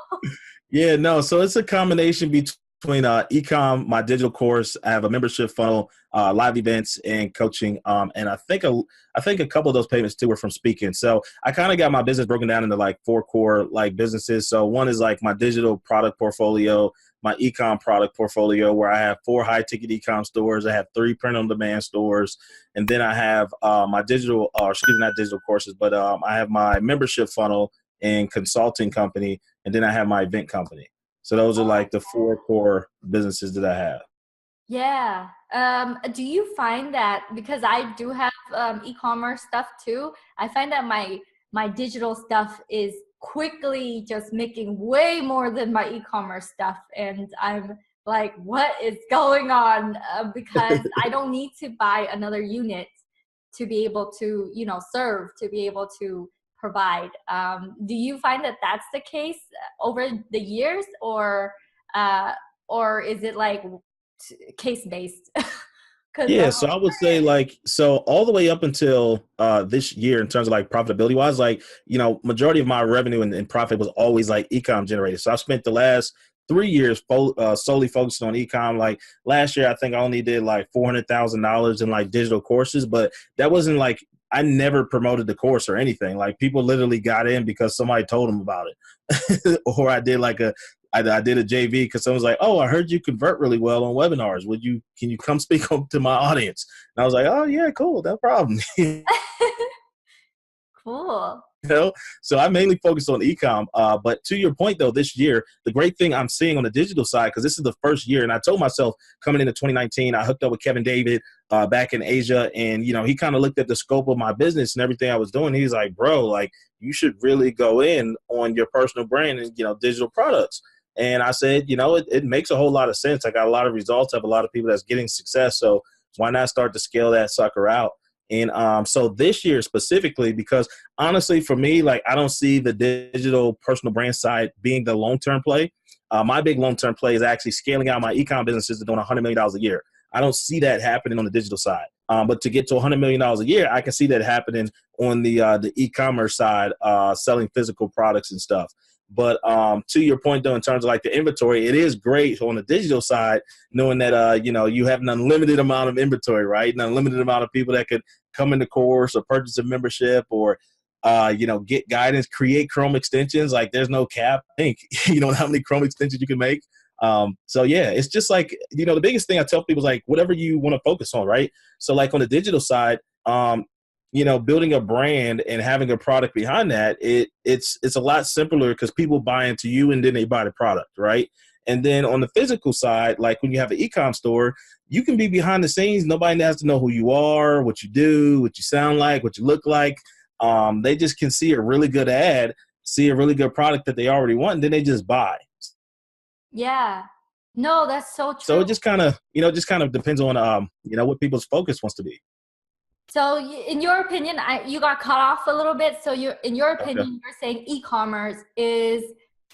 Yeah, no. So it's a combination between ecom, my digital course. I have a membership funnel, live events, and coaching. And I think a couple of those payments too were from speaking. So I kind of got my business broken down into like 4 core like businesses. So one is like my digital product portfolio, my ecom product portfolio, where I have 4 high ticket ecom stores. I have 3 print on demand stores, and then I have my digital, not digital courses, but I have my membership funnel and consulting company, and then I have my event company. So those are like the 4 core businesses that I have. Yeah. Do you find that, because I do have e-commerce stuff too, I find that my digital stuff is quickly just making way more than my e-commerce stuff, and I'm like, what is going on? Because I don't need to buy another unit to be able to serve, to be able to provide. Do you find that that's the case over the years, or is it like case based? Yeah, so I would say so all the way up until this year, in terms of like profitability wise, like, majority of my revenue and profit was always like ecom generated. So I spent the last 3 years solely focused on ecom. Like last year, I think I only did like $400,000 in like digital courses, but that wasn't like I never promoted the course or anything. Like people literally got in because somebody told them about it. Or I did I did a JV because someone's like, oh, I heard you convert really well on webinars. Can you come speak to my audience? And I was like, oh yeah, cool. No problem. Cool. So I mainly focus on ecom. But to your point, though, this year, the great thing I'm seeing on the digital side, because this is the first year, and I told myself coming into 2019, I hooked up with Kevin David back in Asia, and he kind of looked at the scope of my business and everything I was doing. He's like, bro, like you should really go in on your personal brand and digital products. And I said, it makes a whole lot of sense. I got a lot of results. I have a lot of people that's getting success. So why not start to scale that sucker out? And so this year specifically, because honestly, for me, like I don't see the digital personal brand side being the long-term play. My big long-term play is actually scaling out my ecom businesses to doing $100 million a year. I don't see that happening on the digital side. But to get to $100 million a year, I can see that happening on the e-commerce side, selling physical products and stuff. But to your point, though, in terms of like the inventory, it is great on the digital side, knowing that, you have an unlimited amount of inventory, right? An unlimited amount of people that could come in the course or purchase a membership or, get guidance, create Chrome extensions. Like there's no cap. I think, how many Chrome extensions you can make. So yeah, it's just like, the biggest thing I tell people is like, whatever you want to focus on, right? So like on the digital side, building a brand and having a product behind that, it's a lot simpler because people buy into you and then they buy the product, right? And then on the physical side, like when you have an e-com store, you can be behind the scenes. Nobody has to know who you are, what you do, what you sound like, what you look like. They just can see a really good ad, see a really good product that they already want, and then they just buy. Yeah. No, that's so true. So it just kind of depends on, what people's focus wants to be. So in your opinion, you got cut off a little bit. So in your opinion, you're saying e-commerce is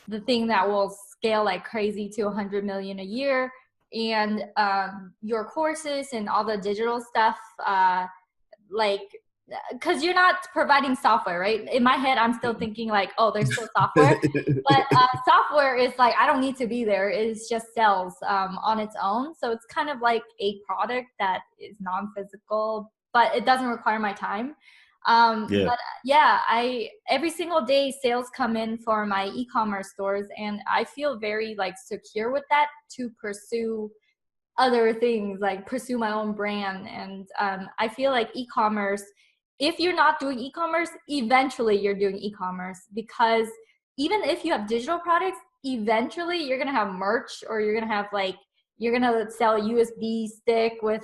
the thing that will scale like crazy to 100 million a year, and your courses and all the digital stuff, because you're not providing software, right? In my head, I'm still thinking like, oh, there's still software, but software is like, I don't need to be there. It's just sells on its own. So it's kind of like a product that is non-physical, but it doesn't require my time. But yeah, every single day sales come in for my e-commerce stores, and I feel very like secure with that to pursue other things, like pursue my own brand. And I feel like e-commerce, if you're not doing e-commerce, eventually you're doing e-commerce, because even if you have digital products, eventually you're going to have merch, or you're going to have you're going to sell a USB stick with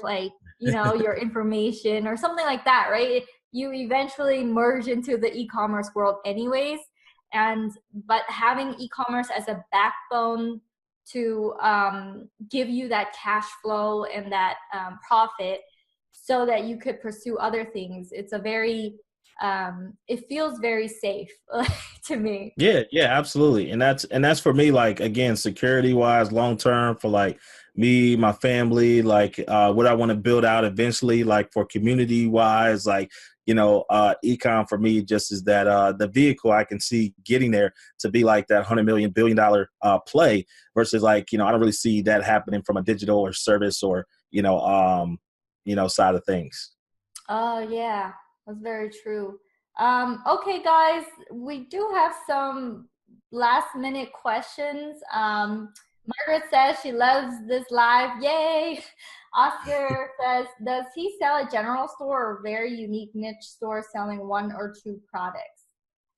your information or something like that, right? You eventually merge into the e-commerce world anyways. But having e-commerce as a backbone to give you that cash flow and that profit so that you could pursue other things, it's a very it feels very safe to me. Yeah, absolutely. And that's for me, like, again, security wise, long term, for like me, my family, like what I want to build out eventually, like for community wise, like, ecom for me just is that the vehicle I can see getting there to be like that $100 billion play versus like, I don't really see that happening from a digital or service or, side of things. Oh yeah, that's very true. Okay guys, we do have some last minute questions. Margaret says she loves this live. Yay! Oscar says, does he sell a general store or very unique niche store selling one or two products?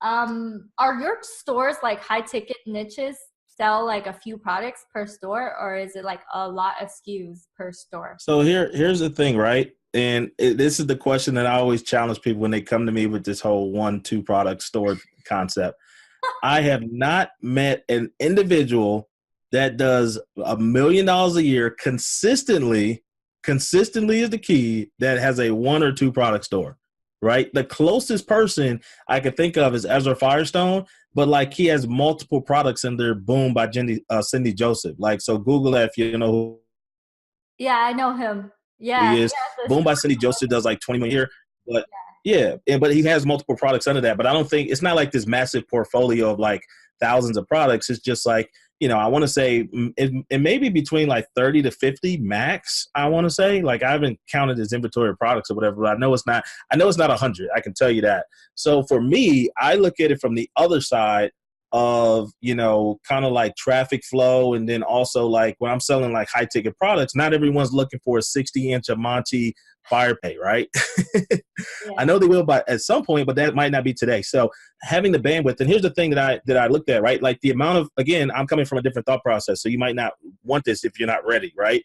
Are your stores like high ticket niches, sell like a few products per store, or is it like a lot of SKUs per store? So here's the thing, right? And this is the question that I always challenge people when they come to me with this whole 1-2 product store concept. I have not met an individual that does $1 million a year consistently is the key, that has a 1 or 2 product store, right? The closest person I can think of is Ezra Firestone, but like he has multiple products in there. Boom by Cindy Joseph. Like, so Google that if you know who. Yeah, I know him. Yeah, he is. Boom by Cindy Joseph does like 20 million a year, but but he has multiple products under that. But I don't think it's not like this massive portfolio of like thousands of products. It's just like, I want to say it may be between like 30 to 50 max. I want to say, like, I haven't counted his inventory of products or whatever, but I know it's not 100. I can tell you that. So for me, I look at it from the other side of, kind of like traffic flow. And then also, like, when I'm selling like high ticket products, not everyone's looking for a 60-inch Amonte fire pay, right? Yeah. I know they will at some point, but that might not be today. So having the bandwidth, and here's the thing that I looked at, right? Like the amount of, again, I'm coming from a different thought process. So you might not want this if you're not ready, right?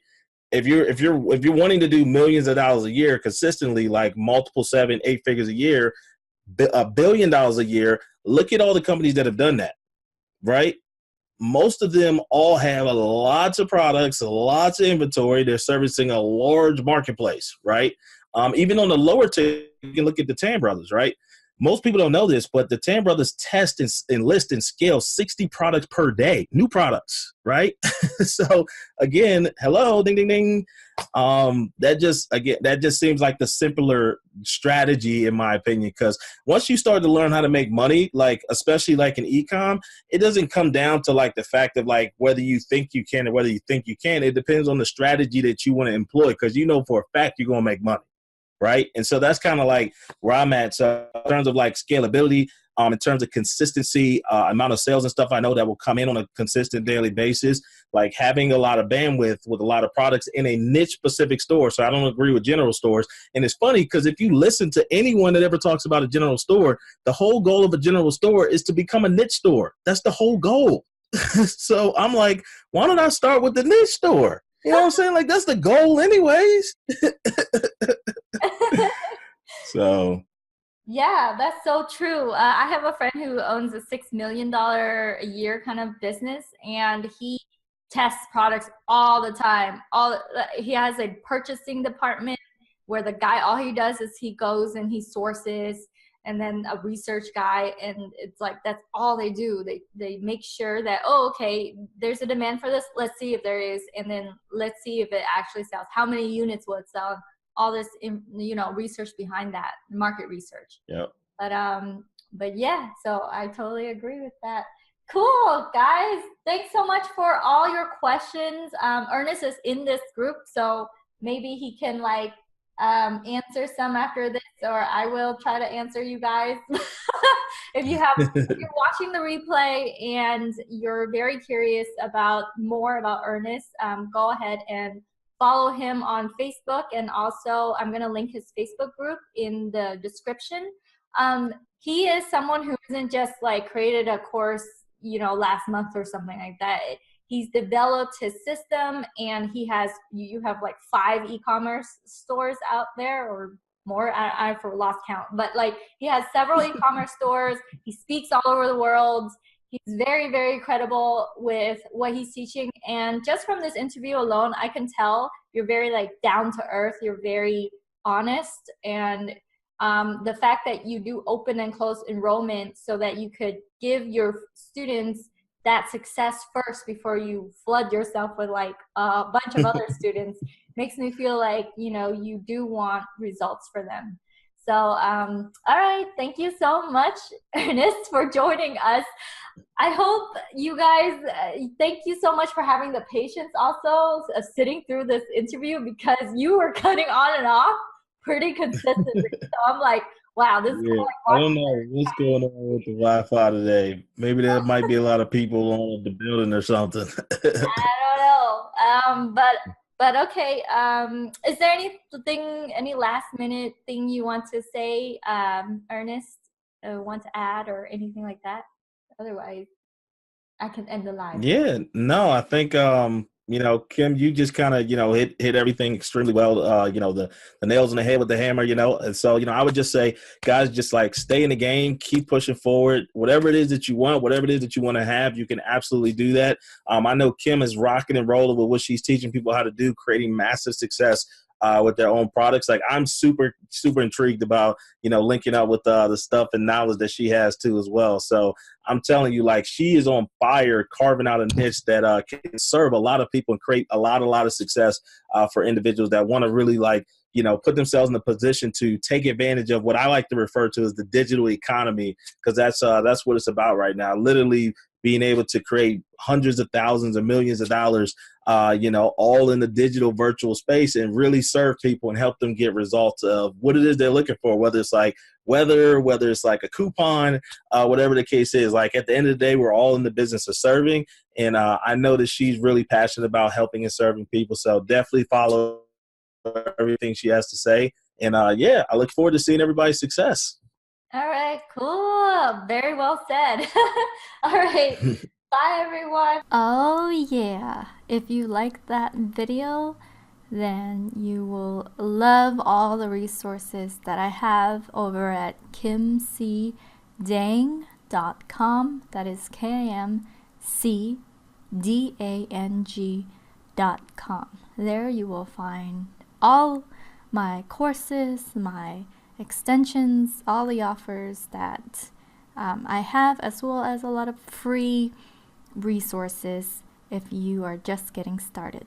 If you're wanting to do millions of dollars a year consistently, like multiple 7, 8 figures a year, $1 billion a year, look at all the companies that have done that, right? Most of them all have lots of products, lots of inventory. They're servicing a large marketplace, right? Even on the lower tier, you can look at the Tan Brothers, right? Most people don't know this, but the Tan Brothers test and list and scale 60 products per day, new products, right? So again, hello, ding, ding, ding. That just seems like the simpler strategy, in my opinion, because once you start to learn how to make money, like especially like in e-com, it doesn't come down to like the fact of like whether you think you can or whether you think you can. It depends on the strategy that you want to employ, because for a fact you're going to make money. Right. And so that's kind of like where I'm at. So in terms of like scalability, in terms of consistency, amount of sales and stuff, I know that will come in on a consistent daily basis, like having a lot of bandwidth with a lot of products in a niche specific store. So I don't agree with general stores. And it's funny because if you listen to anyone that ever talks about a general store, the whole goal of a general store is to become a niche store. That's the whole goal. So I'm like, why don't I start with the niche store? You know what I'm saying? Like, that's the goal anyways. So. Yeah, that's so true. I have a friend who owns a $6 million a year kind of business, and he tests products all the time. He has a purchasing department where the guy, all he does is he goes and he sources, and then a research guy, and it's like that's all they do. They make sure that, okay, there's a demand for this, let's see if there is, and then let's see if it actually sells, how many units will it sell, all this research behind that, market research. Yeah. But yeah, so I totally agree with that. Cool, guys, thanks so much for all your questions. Ernest is in this group, so maybe he can like answer some after this, or I will try to answer you guys. If you're watching the replay and you're very curious about more about Ernest, go ahead and follow him on Facebook, and also I'm going to link his Facebook group in the description. He is someone who isn't just like created a course, last month or something like that. He's developed his system, and you have like 5 e-commerce stores out there, or more. I lost count, but like he has several e-commerce stores. He speaks all over the world. He's very, very credible with what he's teaching. And just from this interview alone, I can tell you're very like down to earth. You're very honest. And the fact that you do open and close enrollment so that you could give your students that success first before you flood yourself with like a bunch of other students makes me feel like, you do want results for them. So, all right. Thank you so much, Ernest, for joining us. I hope you guys, thank you so much for having the patience also of sitting through this interview, because you were cutting on and off pretty consistently. So I'm like, wow, this is Yeah, I don't know what's going on with the Wi-Fi today. Maybe there might be a lot of people on the building or something. I don't know. But okay. Is there any last minute thing you want to say, Ernest, want to add or anything like that? Otherwise, I can end the live. Yeah, no, I think Kim, you just kind of hit everything extremely well. The nails on the head with the hammer. And so I would just say, guys, just like stay in the game, keep pushing forward. Whatever it is that you want, whatever it is that you want to have, you can absolutely do that. I know Kim is rocking and rolling with what she's teaching people how to do, creating massive success with their own products. Like, I'm super, super intrigued about, linking up with the stuff and knowledge that she has too as well. So I'm telling you, like, she is on fire, carving out a niche that can serve a lot of people and create a lot of success for individuals that want to really put themselves in a position to take advantage of what I like to refer to as the digital economy, because that's what it's about right now. Literally being able to create hundreds of thousands or millions of dollars, all in the digital virtual space, and really serve people and help them get results of what it is they're looking for, whether it's like weather, whether it's like a coupon, whatever the case is. Like at the end of the day, we're all in the business of serving. And I know that she's really passionate about helping and serving people. So definitely follow everything she has to say. And I look forward to seeing everybody's success. All right, cool. Very well said. All right. Bye, everyone. Oh, yeah. If you like that video, then you will love all the resources that I have over at kimcdang.com. That is KIMCDANG.com. There you will find all my courses, my extensions, all the offers that I have, as well as a lot of free resources if you are just getting started.